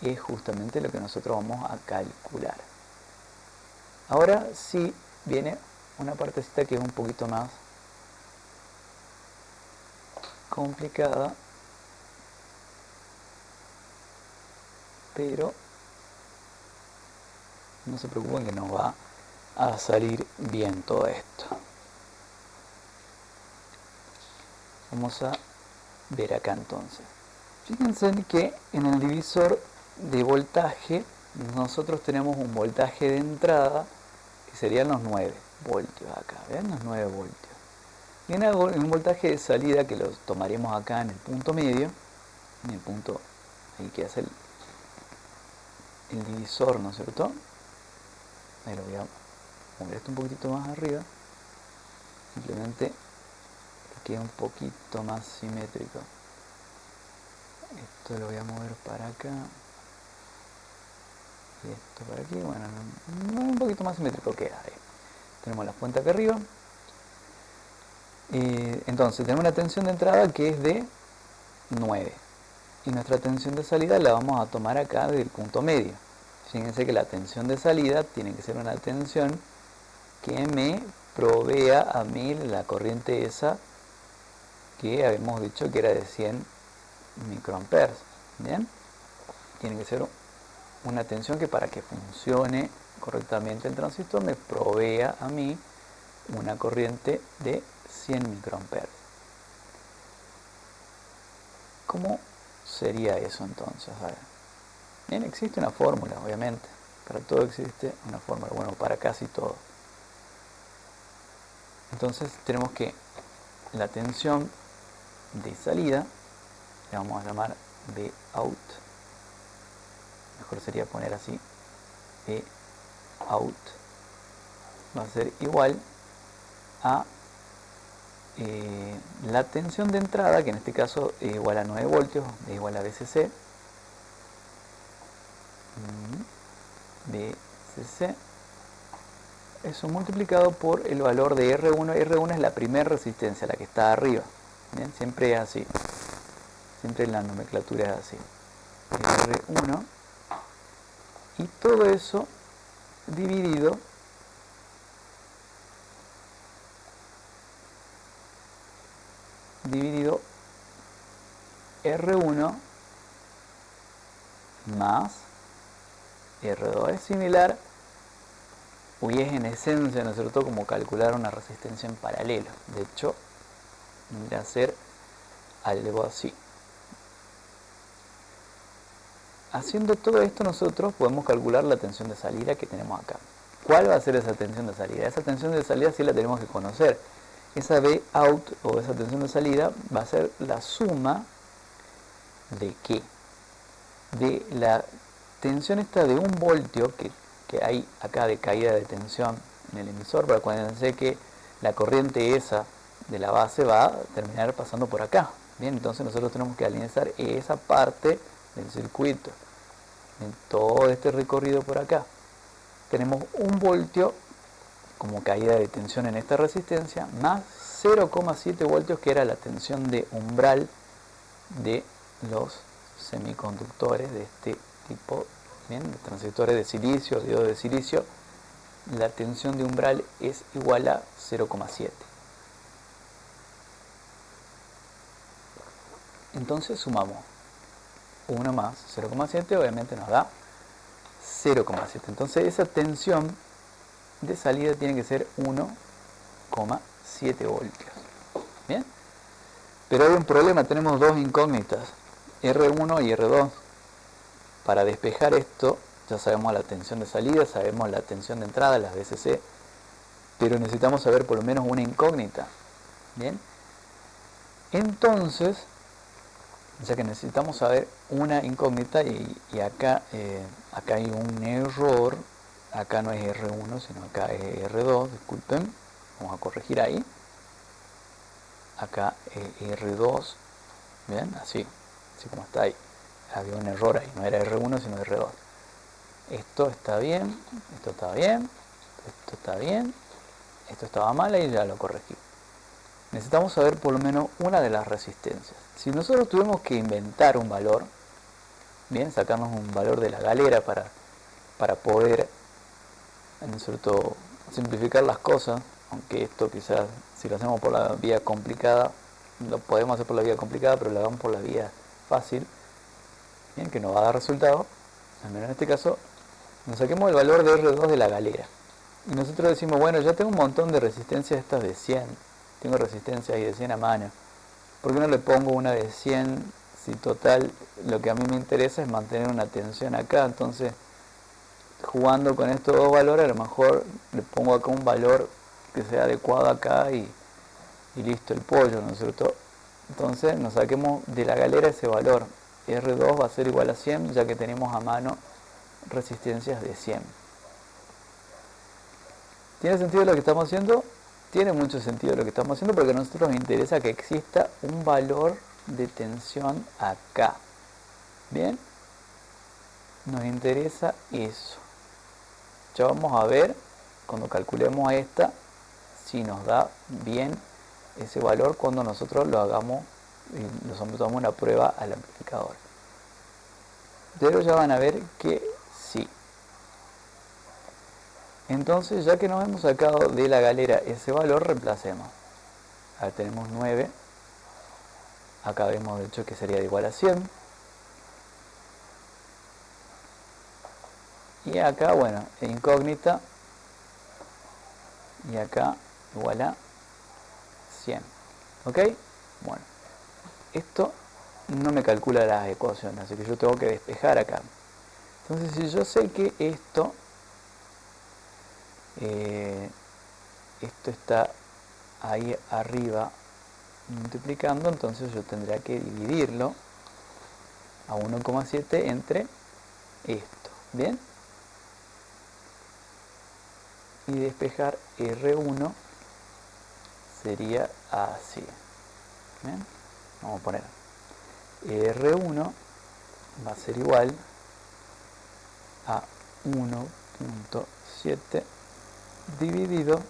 S1: es justamente lo que nosotros vamos a calcular. Ahora sí viene una partecita que es un poquito más complicada, pero no se preocupen que nos va a salir bien todo esto. Vamos a ver acá entonces. Fíjense que en el divisor de voltaje nosotros tenemos un voltaje de entrada que serían los 9 voltios acá, ¿ven? Los 9 voltios. Y en un voltaje de salida que lo tomaremos acá en el punto medio, en el punto ahí que hace el divisor, ¿no es cierto? Ahí lo voy a mover esto un poquitito más arriba, simplemente que quede un poquito más simétrico. Esto lo voy a mover para acá y esto para aquí. Bueno, un poquito más simétrico queda. Ahí tenemos la fuente acá arriba. Entonces tenemos una tensión de entrada que es de 9 y nuestra tensión de salida la vamos a tomar acá del punto medio. Fíjense que la tensión de salida tiene que ser una tensión que me provea a mí la corriente esa que habíamos dicho que era de 100 microamperes. Bien, tiene que ser una tensión que para que funcione correctamente el transistor me provea a mí una corriente de 100 microamperes. ¿Cómo sería eso entonces? A ver. Bien, existe una fórmula, obviamente. Para todo existe una fórmula. Bueno, para casi todo. Entonces tenemos que la tensión de salida, le vamos a llamar Vout. Mejor sería poner así. Vout va a ser igual a la tensión de entrada, que en este caso es igual a 9 voltios, es igual a VCC. VCC, eso multiplicado por el valor de R1. R1 es la primera resistencia, la que está arriba. ¿Bien? Siempre es así. Siempre la nomenclatura es así. R1. Y todo eso dividido R1 más R2 es similar, y es en esencia, ¿no es cierto?, como calcular una resistencia en paralelo. De hecho, vendría a ser algo así. Haciendo todo esto nosotros podemos calcular la tensión de salida que tenemos acá. ¿Cuál va a ser esa tensión de salida? Esa tensión de salida sí la tenemos que conocer. Esa Vout o esa tensión de salida va a ser la suma de ¿qué? De la tensión esta de 1 voltio que hay acá de caída de tensión en el emisor. Para acuérdense que la corriente esa de la base va a terminar pasando por acá. Bien, entonces nosotros tenemos que analizar esa parte del circuito. En todo este recorrido por acá tenemos 1 voltio como caída de tensión en esta resistencia, más 0,7 voltios que era la tensión de umbral de los semiconductores de este tipo, ¿bien? Los transistores de silicio, diodos de silicio. La tensión de umbral es igual a 0,7. Entonces sumamos 1 más 0,7, obviamente nos da 0,7. Entonces esa tensión de salida tiene que ser 1,7 voltios. ¿Bien? Pero hay un problema, tenemos dos incógnitas, R1 y R2. Para despejar esto, ya sabemos la tensión de salida, sabemos la tensión de entrada, las VCC, pero necesitamos saber por lo menos una incógnita. ¿Bien? Entonces, ya que necesitamos saber una incógnita, y acá hay un error, acá no es R1, sino acá es R2, disculpen, vamos a corregir ahí. Acá es R2, ¿bien? Así como está ahí. Había un error ahí, no era R1 sino R2. Esto está bien, esto está bien, esto está bien, esto estaba mal y ya lo corregí. Necesitamos saber por lo menos una de las resistencias. Si nosotros tuvimos que inventar un valor, bien, sacarnos un valor de la galera para poder, ¿no es cierto?, simplificar las cosas, aunque esto quizás si lo hacemos por la vía complicada, lo podemos hacer por la vía complicada, pero lo hagamos por la vía fácil, bien, que nos va a dar resultado. Al menos en este caso, nos saquemos el valor de R2 de la galera. Y nosotros decimos, bueno, ya tengo un montón de resistencias estas de 100. Tengo resistencias ahí de 100 a mano. ¿Por qué no le pongo una de 100 si total lo que a mí me interesa es mantener una tensión acá? Entonces, jugando con estos dos valores, a lo mejor le pongo acá un valor que sea adecuado acá y listo el pollo, ¿no es cierto? Entonces nos saquemos de la galera ese valor. R2 va a ser igual a 100, ya que tenemos a mano resistencias de 100. ¿Tiene sentido lo que estamos haciendo? Tiene mucho sentido lo que estamos haciendo, porque a nosotros nos interesa que exista un valor de tensión acá. ¿Bien? Nos interesa eso. Ya vamos a ver, cuando calculemos esta, si nos da bien ese valor cuando nosotros lo hagamos y lo sometamos una prueba al amplificador. Pero ya van a ver que sí. Entonces, ya que nos hemos sacado de la galera ese valor, reemplacemos. Ahora tenemos 9. Acá vemos de hecho que sería igual a 100. Y acá, bueno, incógnita. Y acá igual a 100. ¿Ok? Bueno, esto no me calcula las ecuaciones, así que yo tengo que despejar acá. Entonces, si yo sé que esto está ahí arriba multiplicando, entonces yo tendría que dividirlo a 1,7 entre esto. ¿Bien? Y despejar R1 sería así. ¿Bien? Vamos a poner R1 va a ser igual a 1,7 dividido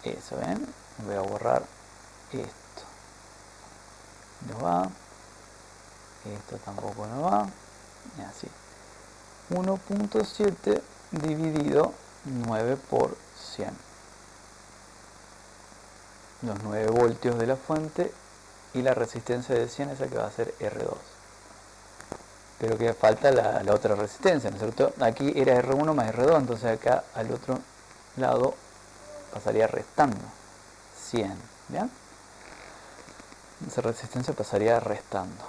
S1: eso, ¿ven? Voy a borrar esto. No va. Esto tampoco no va. Y así. 1,7 dividido 9 por 100. Los 9 voltios de la fuente y la resistencia de 100 esa que va a ser R2. Pero que falta la otra resistencia, ¿no es cierto? Aquí era R1 más R2, entonces acá al otro lado pasaría restando 100, ¿bien? Esa resistencia pasaría restando.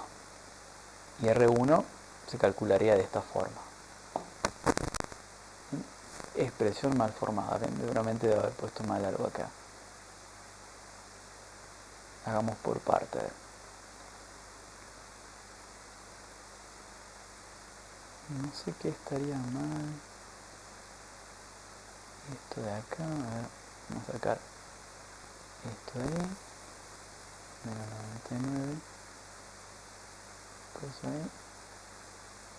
S1: Y R1 se calcularía de esta forma. Expresión mal formada, seguramente debe haber puesto mal algo acá. Hagamos por parte. No sé qué estaría mal. Esto de acá, a ver, vamos a sacar esto de ahí. Menos 99. Pues ahí.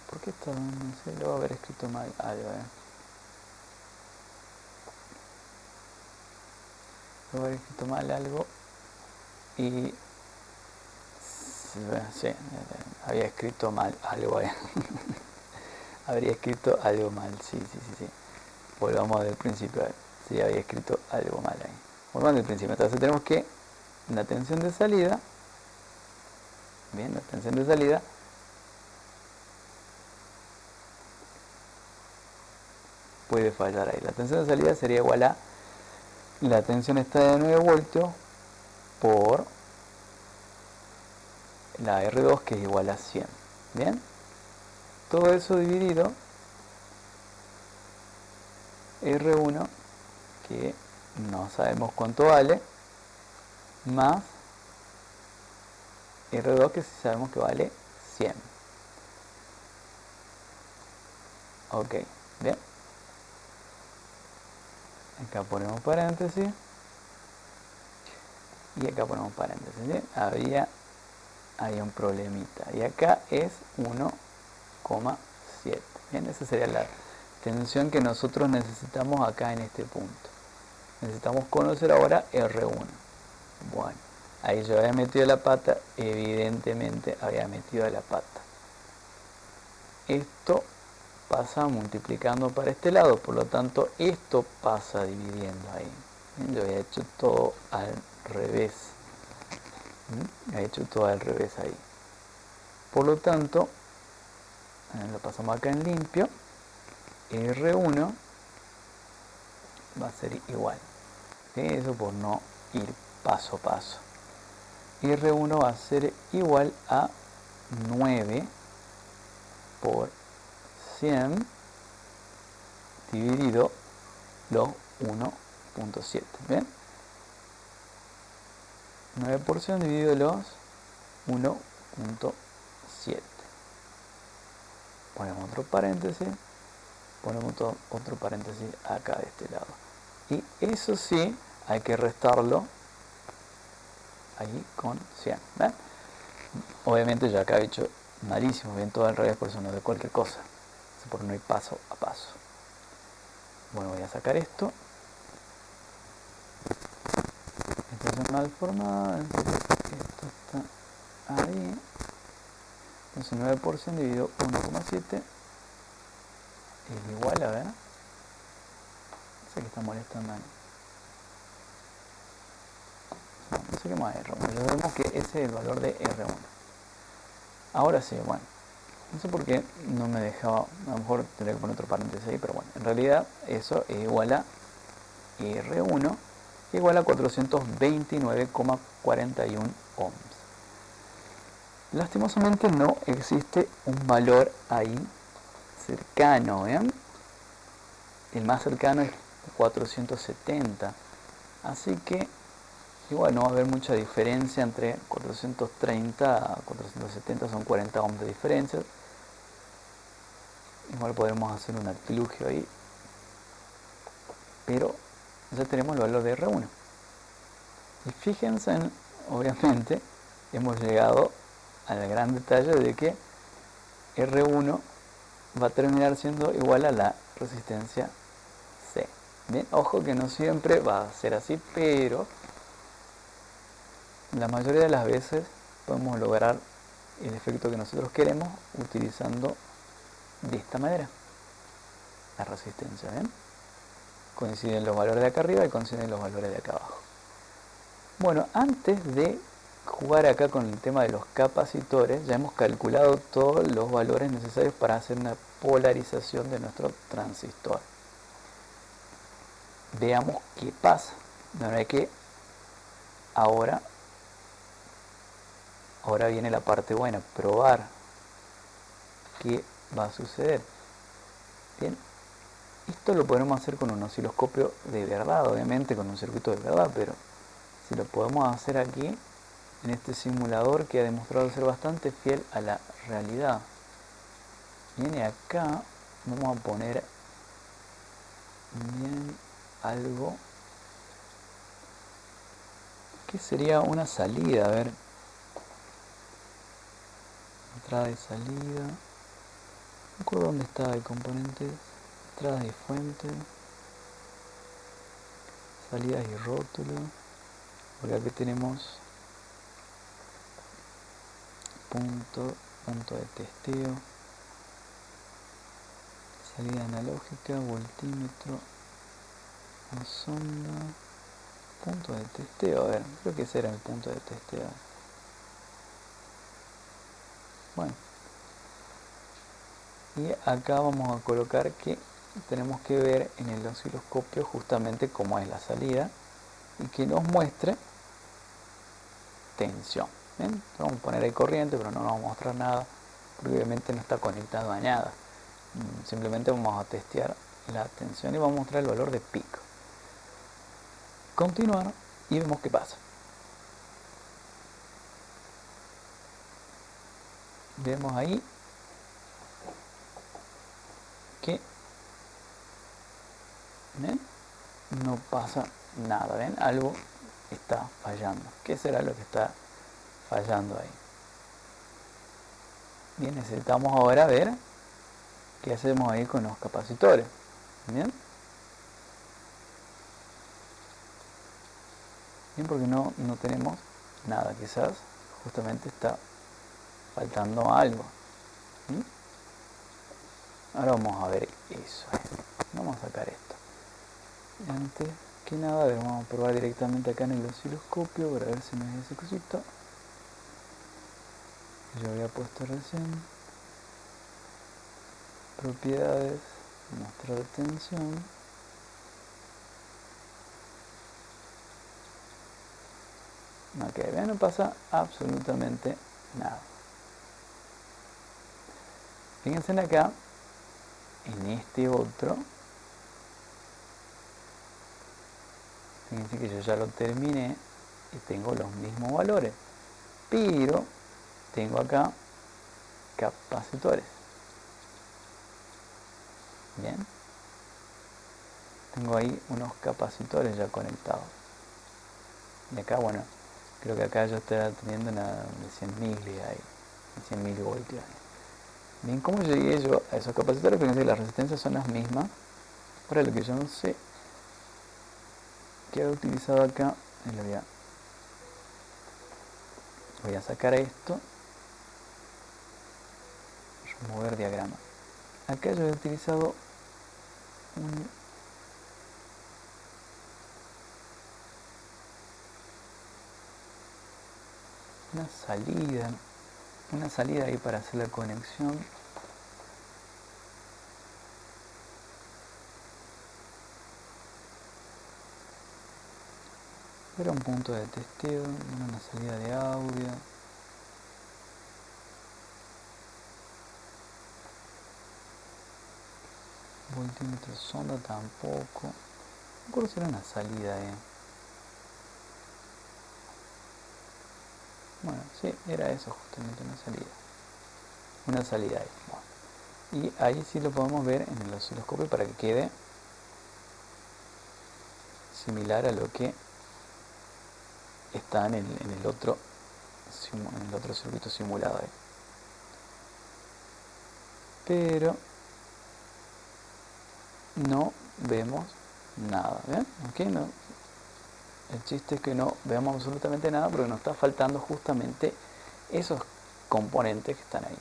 S1: ¿Por qué está? No sé, lo voy a haber escrito mal algo, Lo voy a haber escrito mal algo. Y sí, había escrito mal algo ahí. Habría escrito algo mal, sí. Volvamos del principio, a ver. Sí, había escrito algo mal ahí. Volvamos del principio. Entonces tenemos que la tensión de salida, bien, la tensión de salida puede fallar ahí. La tensión de salida sería igual a la tensión está de 9 voltios por la R2 que es igual a 100. Bien, todo eso dividido R1 que no sabemos cuánto vale más R2 que sí sabemos que vale 100. Ok, bien. Acá ponemos paréntesis. Y acá ponemos paréntesis. ¿Sí? Hay un problemita. Y acá es 1,7. Bien, esa sería la tensión que nosotros necesitamos acá en este punto. Necesitamos conocer ahora R1. Bueno, ahí yo había metido la pata. Evidentemente había metido la pata. Esto pasa multiplicando para este lado. Por lo tanto, esto pasa dividiendo ahí. Bien, yo había hecho todo al revés. He hecho todo al revés ahí. Por lo tanto, lo pasamos acá en limpio. R1 va a ser igual. Eso por no ir paso a paso. R1 va a ser igual a 9 por 100 dividido los 1,7. ¿Bien? 9 por 100 dividido los 1,7. Ponemos otro paréntesis. Ponemos otro paréntesis acá de este lado. Y eso sí, hay que restarlo ahí con 100. ¿Ven? Obviamente yo acá he hecho malísimo, bien todo al revés, por eso no de cualquier cosa. Por no ir paso a paso. Bueno, voy a sacar esto. Esto es mal formado. Esto está ahí. Entonces 9 por 100 dividido 1,7 es igual a ver. No sé qué está molestando ahí. No sé qué más es R1. Ya vemos que ese es el valor de R1. Ahora sí, bueno. No sé por qué no me dejaba, a lo mejor tendría que poner otro paréntesis ahí, pero bueno, en realidad eso es igual a R1 igual a 429,41 ohms. Lastimosamente no existe un valor ahí cercano, ¿ven? El más cercano es 470, así que igual no va a haber mucha diferencia entre 430 a 470, son 40 ohms de diferencia. Igual podemos hacer un artilugio ahí, pero ya tenemos el valor de R1. Y fíjense, obviamente, hemos llegado al gran detalle de que R1 va a terminar siendo igual a la resistencia C. Bien, ojo que no siempre va a ser así, pero la mayoría de las veces podemos lograr el efecto que nosotros queremos utilizando de esta manera la resistencia. ¿Ven? Coinciden los valores de acá arriba y coinciden los valores de acá abajo. Bueno, antes de jugar acá con el tema de los capacitores, ya hemos calculado todos los valores necesarios para hacer una polarización de nuestro transistor. Veamos qué pasa. De manera que ahora viene la parte buena, probar qué va a suceder. Bien, esto lo podemos hacer con un osciloscopio de verdad, obviamente con un circuito de verdad, pero si lo podemos hacer aquí en este simulador que ha demostrado ser bastante fiel a la realidad. Viene acá, vamos a poner bien algo que sería una salida, a ver, entrada y salida, no recuerdo dónde estaba el componente, entrada y fuente, salidas y rótulo, porque aquí tenemos punto de testeo, salida analógica, voltímetro, sonda, punto de testeo, a ver, creo que ese era el punto de testeo. Bueno, y acá vamos a colocar que tenemos que ver en el osciloscopio justamente cómo es la salida y que nos muestre tensión. ¿Ven? Vamos a poner ahí corriente, pero no nos va a mostrar nada porque obviamente no está conectado a nada. Simplemente vamos a testear la tensión y vamos a mostrar el valor de pico. Continuar y vemos qué pasa. Vemos ahí que ¿ven? No pasa nada, ¿ven? Algo está fallando. ¿Qué será lo que está fallando ahí? Bien, necesitamos ahora ver qué hacemos ahí con los capacitores. Bien, porque no tenemos nada, quizás justamente está faltando algo. ¿Sí? Ahora vamos a ver eso. Vamos a sacar esto. Y antes que nada, vamos a probar directamente acá en el osciloscopio para ver si no es ese cosito. Yo había puesto recién. Propiedades, mostrar tensión. Ok, vean, no pasa absolutamente nada. Fíjense acá, en este otro. Fíjense que yo ya lo terminé y tengo los mismos valores. Pero tengo acá capacitores. Bien. Tengo ahí unos capacitores ya conectados. Y acá, bueno, creo que acá yo estoy teniendo una de 100 mili ahí, 100 milivoltios. Bien, ¿cómo llegué yo a esos capacitores? Fíjense que las resistencias son las mismas. Ahora lo que yo no sé que he utilizado acá, voy a sacar esto, remover diagrama. Acá yo he utilizado una salida ahí para hacer la conexión. Era un punto de testeo, una salida de audio. Voltímetro sonda tampoco. No me acuerdo si era una salida, Bueno, sí, era eso justamente, una salida. Una salida ahí. Bueno. Y ahí sí lo podemos ver en el osciloscopio para que quede similar a lo que está en el otro circuito simulado ahí. Pero no vemos nada, ¿ven? Aquí no. El chiste es que no veamos absolutamente nada porque nos está faltando justamente esos componentes que están ahí.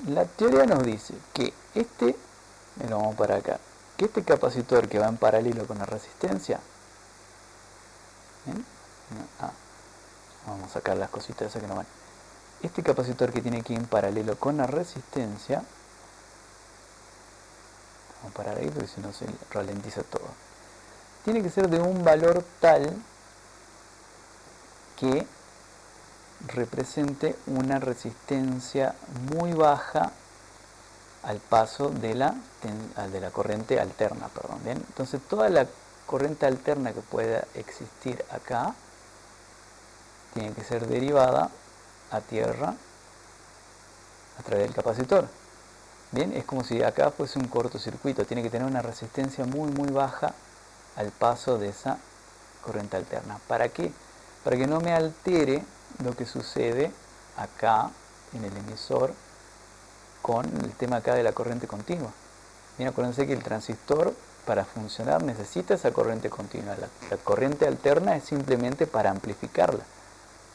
S1: La teoría nos dice que vamos para acá, que este capacitor que va en paralelo con la resistencia, ¿ven? Vamos a sacar las cositas esas que no van. Este capacitor que tiene que ir en paralelo con la resistencia, vamos a parar ahí porque si no se ralentiza todo, tiene que ser de un valor tal que represente una resistencia muy baja al paso de la corriente alterna, ¿bien? Entonces toda la corriente alterna que pueda existir acá tiene que ser derivada a tierra a través del capacitor. Bien, es como si acá fuese un cortocircuito, tiene que tener una resistencia muy muy baja al paso de esa corriente alterna. ¿Para qué? Para que no me altere lo que sucede acá en el emisor con el tema acá de la corriente continua. Bien, acuérdense que el transistor para funcionar necesita esa corriente continua. La corriente alterna es simplemente para amplificarla.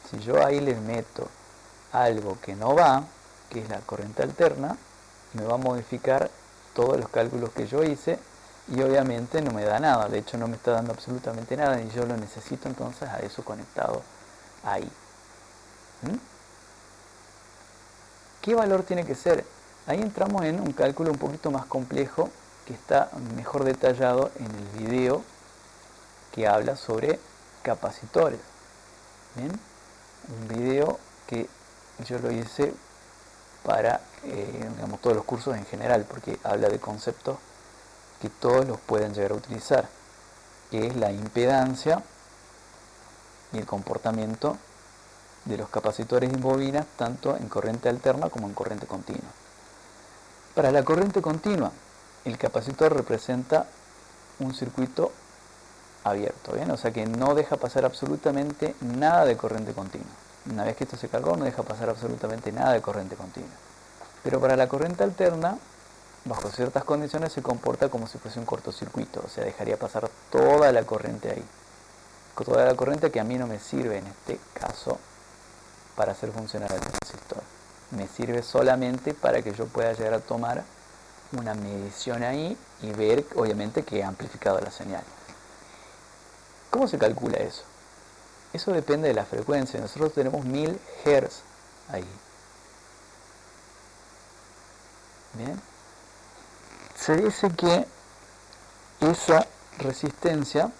S1: Si yo ahí les meto algo que no va, que es la corriente alterna, me va a modificar todos los cálculos que yo hice y obviamente no me da nada. De hecho no me está dando absolutamente nada y yo lo necesito entonces a eso conectado ahí. ¿Qué valor tiene que ser? Ahí entramos en un cálculo un poquito más complejo que está mejor detallado en el video que habla sobre capacitores. ¿Bien? Un video que yo lo hice para digamos, todos los cursos en general, porque habla de conceptos que todos los pueden llegar a utilizar, que es la impedancia y el comportamiento de los capacitores y bobinas tanto en corriente alterna como en corriente continua. Para la corriente continua, el capacitor representa un circuito abierto, ¿bien? O sea que no deja pasar absolutamente nada de corriente continua. Una vez que esto se cargó, no deja pasar absolutamente nada de corriente continua. Pero para la corriente alterna, bajo ciertas condiciones se comporta como si fuese un cortocircuito, o sea, dejaría pasar toda la corriente ahí. Toda la corriente que a mí no me sirve en este caso para hacer funcionar el transistor. Me sirve solamente para que yo pueda llegar a tomar una medición ahí y ver, obviamente, que he amplificado la señal. ¿Cómo se calcula eso? Eso depende de la frecuencia. Nosotros tenemos 1000 Hz ahí. Bien. Se dice que esa resistencia,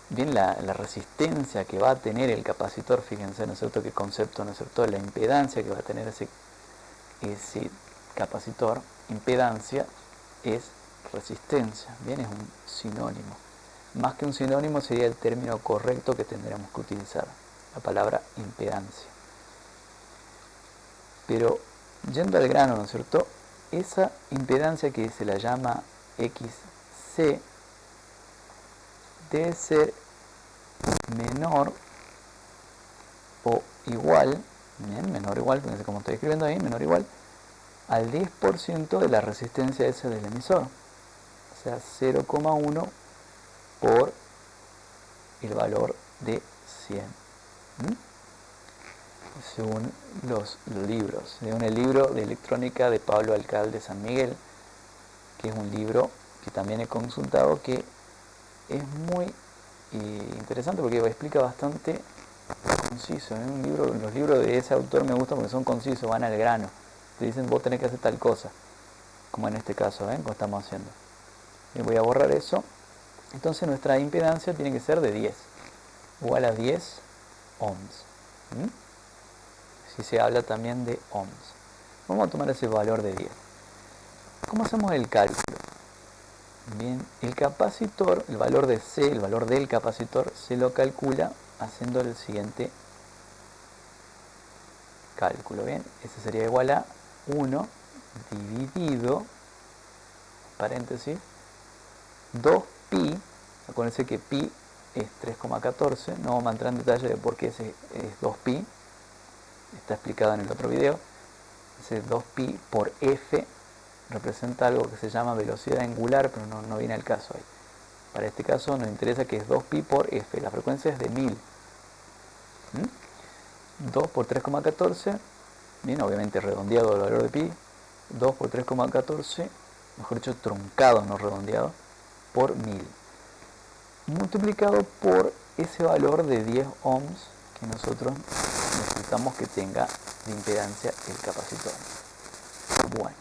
S1: bien, la resistencia que va a tener el capacitor, fíjense, ¿no es cierto?, qué concepto, ¿no es cierto?, la impedancia que va a tener ese capacitor, impedancia es resistencia, bien, es un sinónimo. Más que un sinónimo sería el término correcto que tendríamos que utilizar, la palabra impedancia. Pero, yendo al grano, ¿no es cierto?, esa impedancia que se la llama XC debe ser menor o igual, bien, menor o igual, fíjense cómo estoy escribiendo ahí, menor o igual, al 10% de la resistencia esa del emisor. O sea, 0,1 por el valor de 100. Según los libros. Según el libro de electrónica de Pablo Alcalde San Miguel, que es un libro que también he consultado, que es muy interesante porque explica bastante conciso. Los libros de ese autor me gustan porque son concisos, van al grano. Te dicen, vos tenés que hacer tal cosa, como en este caso, como estamos haciendo. Voy a borrar eso Entonces nuestra impedancia tiene que ser de 10, igual a 10 ohms. Si se habla también de ohms. Vamos a tomar ese valor de 10. ¿Cómo hacemos el cálculo? Bien, el capacitor, el valor de C, el valor del capacitor, se lo calcula haciendo el siguiente cálculo. Bien, ese sería igual a 1 dividido, paréntesis, 2pi. Acuérdense que pi es 3,14. No vamos a entrar en detalle de por qué es 2pi. Está explicado en el otro video. Ese 2pi por f representa algo que se llama velocidad angular, pero no viene al caso ahí. Para este caso nos interesa que es 2pi por f. La frecuencia es de 1000. 2 por 3,14. Bien, obviamente redondeado el valor de pi. 2 por 3,14, mejor dicho truncado, no redondeado, por 1000. Multiplicado por ese valor de 10 ohms que nosotros necesitamos que tenga de impedancia el capacitor. Bueno,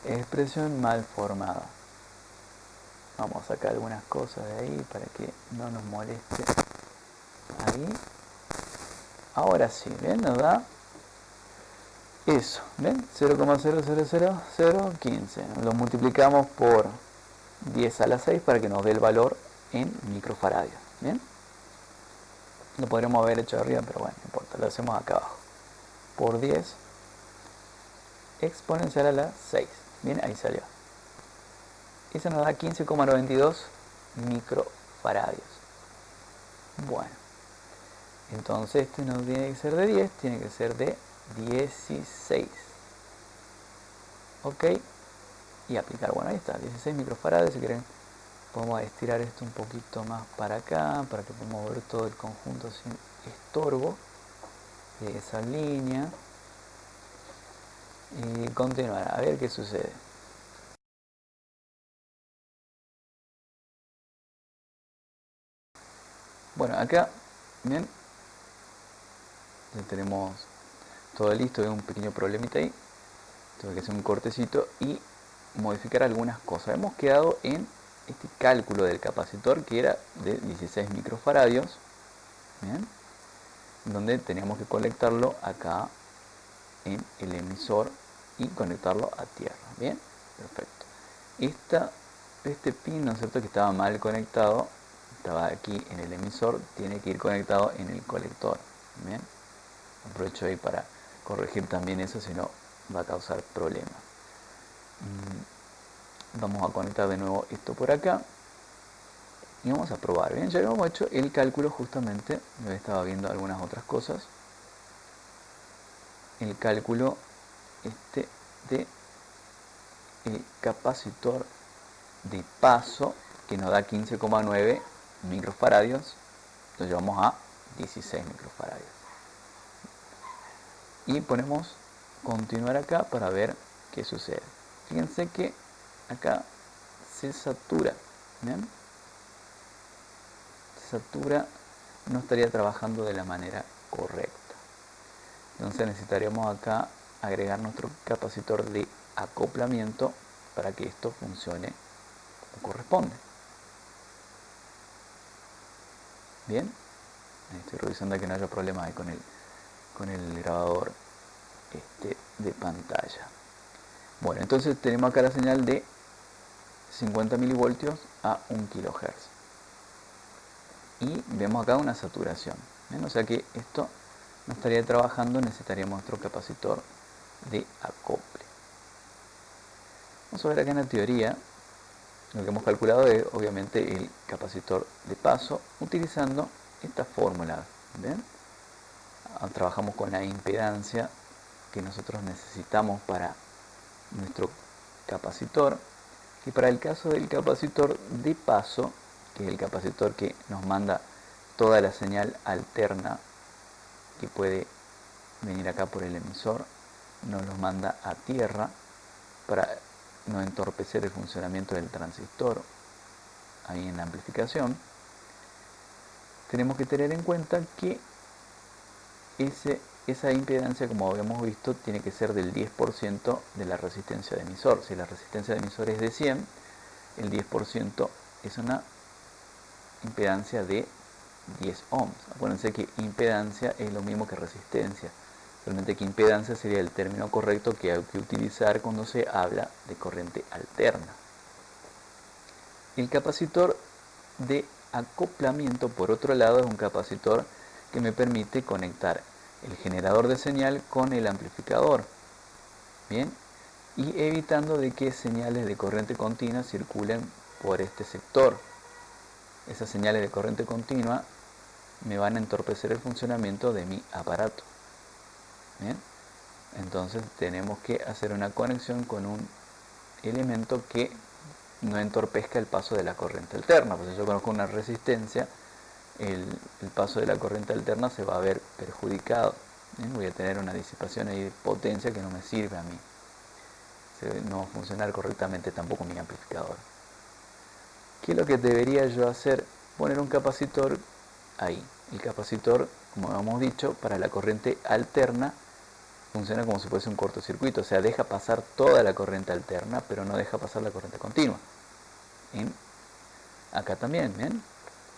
S1: expresión mal formada. Vamos a sacar algunas cosas de ahí para que no nos moleste. Ahí. Ahora sí, ¿ven? Nos da eso, ¿ven? 0,000015. Lo multiplicamos por 10 a la 6 para que nos dé el valor en microfaradios. ¿Bien? Lo podríamos haber hecho arriba, pero bueno, no importa, lo hacemos acá abajo. Por 10 exponencial a la 6. Bien, ahí salió. Y se nos da 15,92 microfaradios. Bueno, entonces este no tiene que ser de 10, tiene que ser de 16. Ok, y aplicar. Bueno, ahí está, 16 microfaradios. Si quieren, podemos estirar esto un poquito más para acá, para que podamos ver todo el conjunto sin estorbo de esa línea. Y continuar, a ver qué sucede. Bueno, acá, bien, ya tenemos todo listo. Hay un pequeño problemita ahí. Tuve que hacer un cortecito y modificar algunas cosas. Hemos quedado en este cálculo del capacitor que era de 16 microfaradios, ¿bien? Donde teníamos que conectarlo acá en el emisor y conectarlo a tierra. Bien, perfecto. Este pin, ¿no es cierto?, que estaba mal conectado, estaba aquí en el emisor, tiene que ir conectado en el colector. Bien, aprovecho ahí para corregir también eso, si no va a causar problemas. Vamos a conectar de nuevo esto por acá y vamos a probar. Bien, ya habíamos hecho el cálculo justamente, yo estaba viendo algunas otras cosas. El cálculo de el capacitor de paso que nos da 15,9 microfaradios, lo llevamos a 16 microfaradios. Y ponemos continuar acá para ver qué sucede. Fíjense que acá se satura, ¿bien? Se satura, no estaría trabajando de la manera correcta. Entonces necesitaríamos acá agregar nuestro capacitor de acoplamiento para que esto funcione como corresponde. Bien, estoy revisando que no haya problemas ahí con el grabador de pantalla. Bueno, entonces tenemos acá la señal de 50 milivoltios a 1 kHz. Y vemos acá una saturación. ¿Bien? O sea que esto no estaría trabajando, necesitaríamos nuestro capacitor de acople. Vamos a ver acá en la teoría. Lo que hemos calculado es obviamente el capacitor de paso utilizando esta fórmula. ¿Ven? Trabajamos con la impedancia que nosotros necesitamos para nuestro capacitor, y para el caso del capacitor de paso, que es el capacitor que nos manda toda la señal alterna que puede venir acá por el emisor, nos los manda a tierra para no entorpecer el funcionamiento del transistor ahí en la amplificación. Tenemos que tener en cuenta que esa impedancia, como habíamos visto, tiene que ser del 10% de la resistencia de emisor. Si la resistencia de emisor es de 100, el 10% es una impedancia de 10 ohms. Acuérdense que impedancia es lo mismo que resistencia, solamente que impedancia sería el término correcto que hay que utilizar cuando se habla de corriente alterna. El capacitor de acoplamiento, por otro lado, es un capacitor que me permite conectar el generador de señal con el amplificador, bien, y evitando de que señales de corriente continua circulen por este sector. Esas señales de corriente continua me van a entorpecer el funcionamiento de mi aparato. ¿Bien? Entonces tenemos que hacer una conexión con un elemento que no entorpezca el paso de la corriente alterna. Pues si yo conozco una resistencia, el paso de la corriente alterna se va a ver perjudicado. ¿Bien? Voy a tener una disipación ahí de potencia que no me sirve a mí. No va a funcionar correctamente tampoco mi amplificador. ¿Qué es lo que debería yo hacer? Poner un capacitor ahí. El capacitor, como hemos dicho, para la corriente alterna funciona como si fuese un cortocircuito, o sea, deja pasar toda la corriente alterna, pero no deja pasar la corriente continua. ¿Bien? Acá también, ¿bien?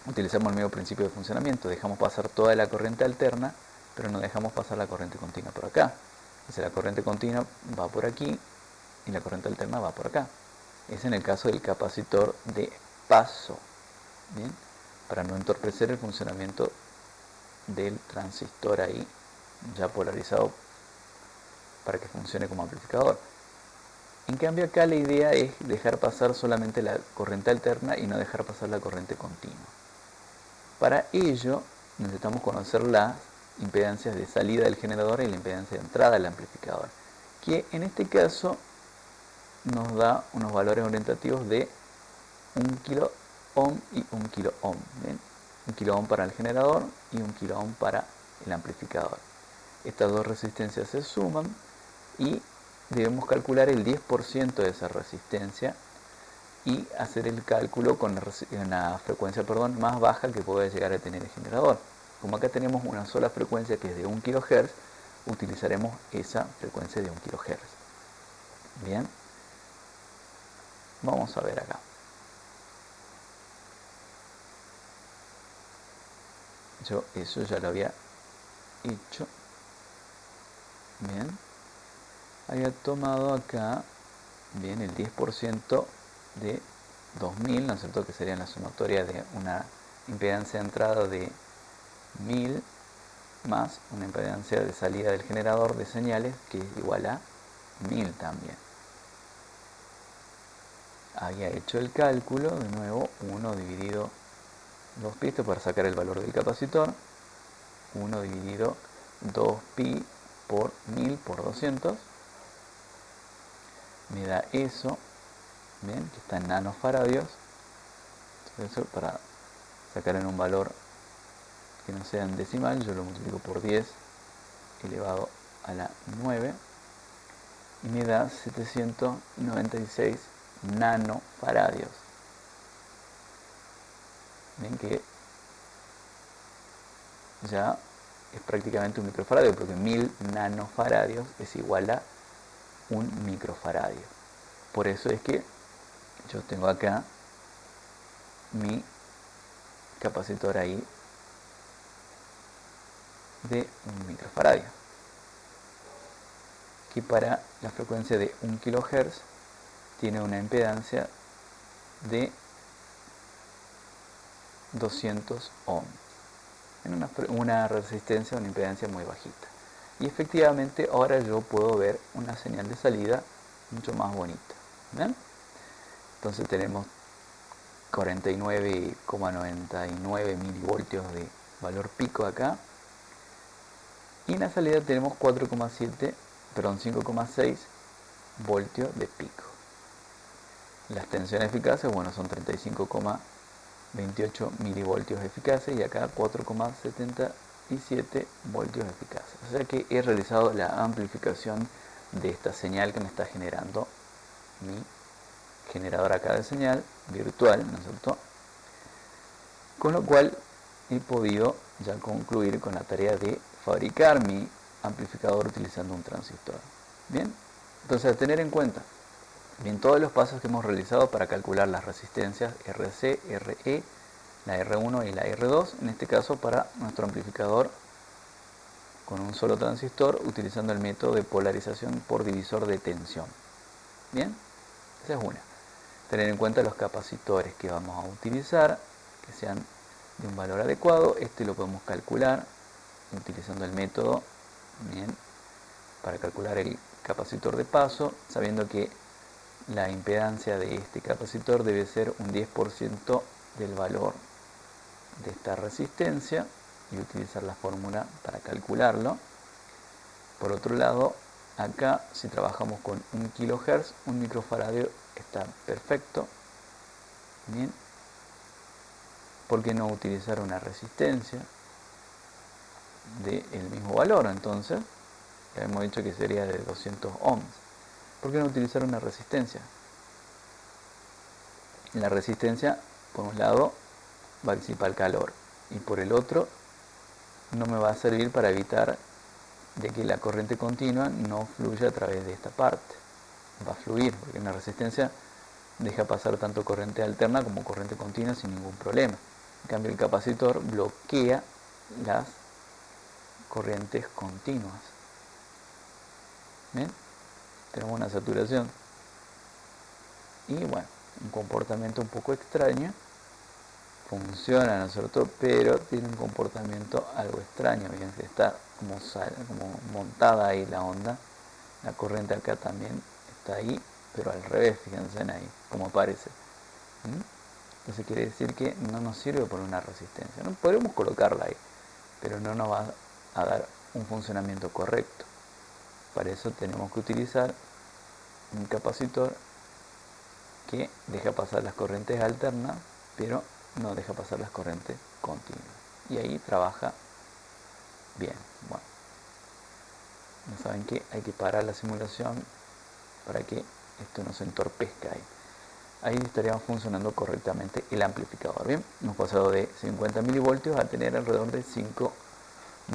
S1: Utilizamos el mismo principio de funcionamiento, dejamos pasar toda la corriente alterna, pero no dejamos pasar la corriente continua por acá. Entonces la corriente continua va por aquí y la corriente alterna va por acá. Es en el caso del capacitor de paso, ¿bien? Para no entorpecer el funcionamiento del transistor ahí ya polarizado para que funcione como amplificador. En cambio acá la idea es dejar pasar solamente la corriente alterna y no dejar pasar la corriente continua. Para ello necesitamos conocer las impedancias de salida del generador y la impedancia de entrada del amplificador, que en este caso nos da unos valores orientativos de 1 kilo ohm y 1 kilo ohm. ¿Bien? 1 kilo ohm para el generador y 1 kilo ohm para el amplificador. Estas dos resistencias se suman y debemos calcular el 10% de esa resistencia y hacer el cálculo con una frecuencia más baja que puede llegar a tener el generador. Como acá tenemos una sola frecuencia que es de 1 kHz, utilizaremos esa frecuencia de 1 kHz. Bien, vamos a ver acá. Yo eso ya lo había hecho. Bien, había tomado acá, bien, el 10% de 2000, ¿no es cierto? Que sería la sumatoria de una impedancia de entrada de 1000 más una impedancia de salida del generador de señales que es igual a 1000 también. Había hecho el cálculo, de nuevo, 1 dividido 2pi, para sacar el valor del capacitor, 1 dividido 2pi por 1000 por 200, me da eso, bien, que está en nanofaradios. Entonces, para sacar en un valor que no sea en decimal, yo lo multiplico por 10 elevado a la 9 y me da 796 nanofaradios. Ven que ya es prácticamente un microfaradio, porque 1000 nanofaradios es igual a un microfaradio. Por eso es que yo tengo acá mi capacitor ahí de un microfaradio, que para la frecuencia de 1 kHz tiene una impedancia de 200 ohms, en una resistencia, una impedancia muy bajita. Y efectivamente ahora yo puedo ver una señal de salida mucho más bonita. ¿Ven? Entonces tenemos 49,99 milivoltios de valor pico acá, y en la salida tenemos 5,6 voltios de pico. Las tensiones eficaces, bueno, son 35,28 milivoltios eficaces y acá 4,77 voltios eficaces. O sea que he realizado la amplificación de esta señal que me está generando mi generador acá de señal virtual, ¿no es cierto? Con lo cual he podido ya concluir con la tarea de fabricar mi amplificador utilizando un transistor. Bien, entonces a tener en cuenta, Bien, todos los pasos que hemos realizado para calcular las resistencias RC, RE, la R1 y la R2, en este caso para nuestro amplificador con un solo transistor, utilizando el método de polarización por divisor de tensión. Bien, esa es una. Tener en cuenta los capacitores que vamos a utilizar, que sean de un valor adecuado. Este lo podemos calcular utilizando el método, bien, para calcular el capacitor de paso, sabiendo que la impedancia de este capacitor debe ser un 10% del valor de esta resistencia, y utilizar la fórmula para calcularlo. Por otro lado, acá si trabajamos con 1 kHz, 1 microfarad está perfecto. Bien, ¿por qué no utilizar una resistencia del mismo valor? Entonces, ya hemos dicho que sería de 200 ohms. ¿Por qué no utilizar una resistencia? La resistencia, por un lado, va a disipar el calor, y por el otro, no me va a servir para evitar de que la corriente continua no fluya a través de esta parte. Va a fluir, porque una resistencia deja pasar tanto corriente alterna como corriente continua sin ningún problema. En cambio, el capacitor bloquea las corrientes continuas. ¿Bien? Tenemos una saturación. Y bueno, un comportamiento un poco extraño. Funciona, ¿no es cierto? Pero tiene un comportamiento algo extraño. Bien, está como montada ahí la onda. La corriente acá también está ahí, pero al revés, fíjense en ahí, como aparece. Entonces quiere decir que no nos sirve por una resistencia. No podemos colocarla ahí, pero no nos va a dar un funcionamiento correcto. Para eso tenemos que utilizar un capacitor que deja pasar las corrientes alternas, pero no deja pasar las corrientes continuas. Y ahí trabaja bien. Bueno, ya saben que hay que parar la simulación para que esto no se entorpezca ahí. Ahí estaríamos funcionando correctamente el amplificador. Bien, hemos pasado de 50 milivoltios a tener alrededor de 5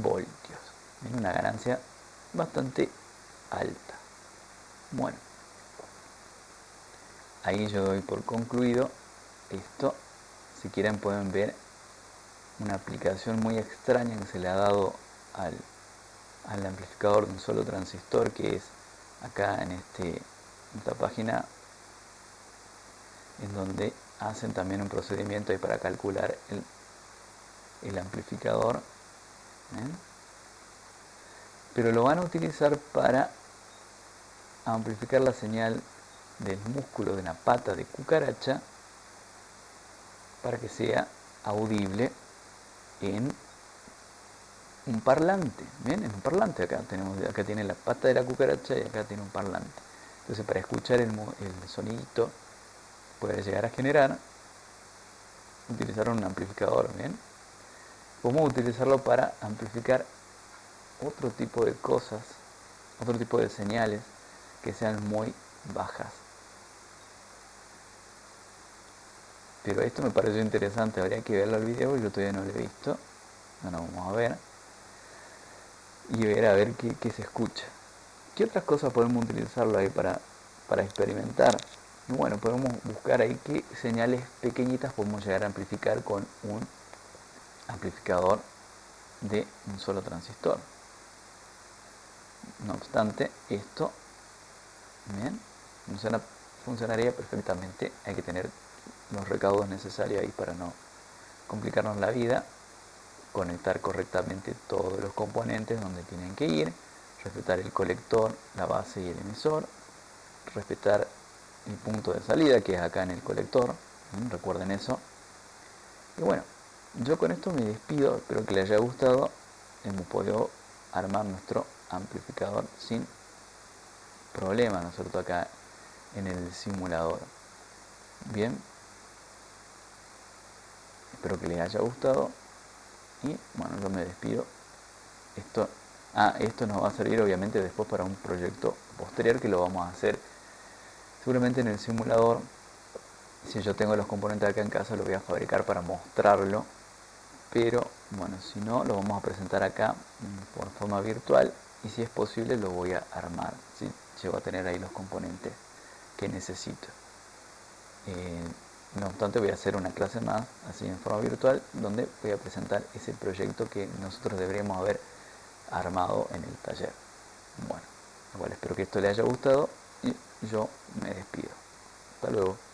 S1: voltios. Bien, una ganancia bastante alta. Bueno, ahí yo doy por concluido esto. Si quieren pueden ver una aplicación muy extraña que se le ha dado al amplificador de un solo transistor, que es acá en esta página, en donde hacen también un procedimiento ahí para calcular el amplificador. Pero lo van a utilizar para amplificar la señal del músculo de una pata de cucaracha para que sea audible en un parlante. Bien, en un parlante acá tiene la pata de la cucaracha y acá tiene un parlante. Entonces, para escuchar el sonidito puede llegar a generar, utilizaron un amplificador. Bien, podemos utilizarlo para amplificar otro tipo de cosas, otro tipo de señales que sean muy bajas. Pero esto me pareció interesante, habría que verlo al video, yo todavía no lo he visto. Bueno, vamos a ver y ver a ver qué se escucha. ¿Qué otras cosas podemos utilizarlo ahí para experimentar? Y bueno, podemos buscar ahí qué señales pequeñitas podemos llegar a amplificar con un amplificador de un solo transistor. No obstante, esto bien, funcionaría perfectamente. Hay que tener los recaudos necesarios ahí para no complicarnos la vida, conectar correctamente todos los componentes donde tienen que ir, respetar el colector, la base y el emisor, respetar el punto de salida que es acá en el colector, recuerden eso. Y bueno, yo con esto me despido, espero que les haya gustado. Hemos podido armar nuestro amplificador sin problema, ¿no es cierto?, acá en el simulador. Bien, espero que les haya gustado y bueno, yo me despido. Esto nos va a servir obviamente después para un proyecto posterior que lo vamos a hacer seguramente en el simulador. Si yo tengo los componentes acá en casa, lo voy a fabricar para mostrarlo, pero bueno, si no, lo vamos a presentar acá por forma virtual, y si es posible lo voy a armar, si llego a tener ahí los componentes que necesito. No obstante, voy a hacer una clase más, así en forma virtual, donde voy a presentar ese proyecto que nosotros deberíamos haber armado en el taller. Bueno, igual espero que esto les haya gustado y yo me despido. Hasta luego.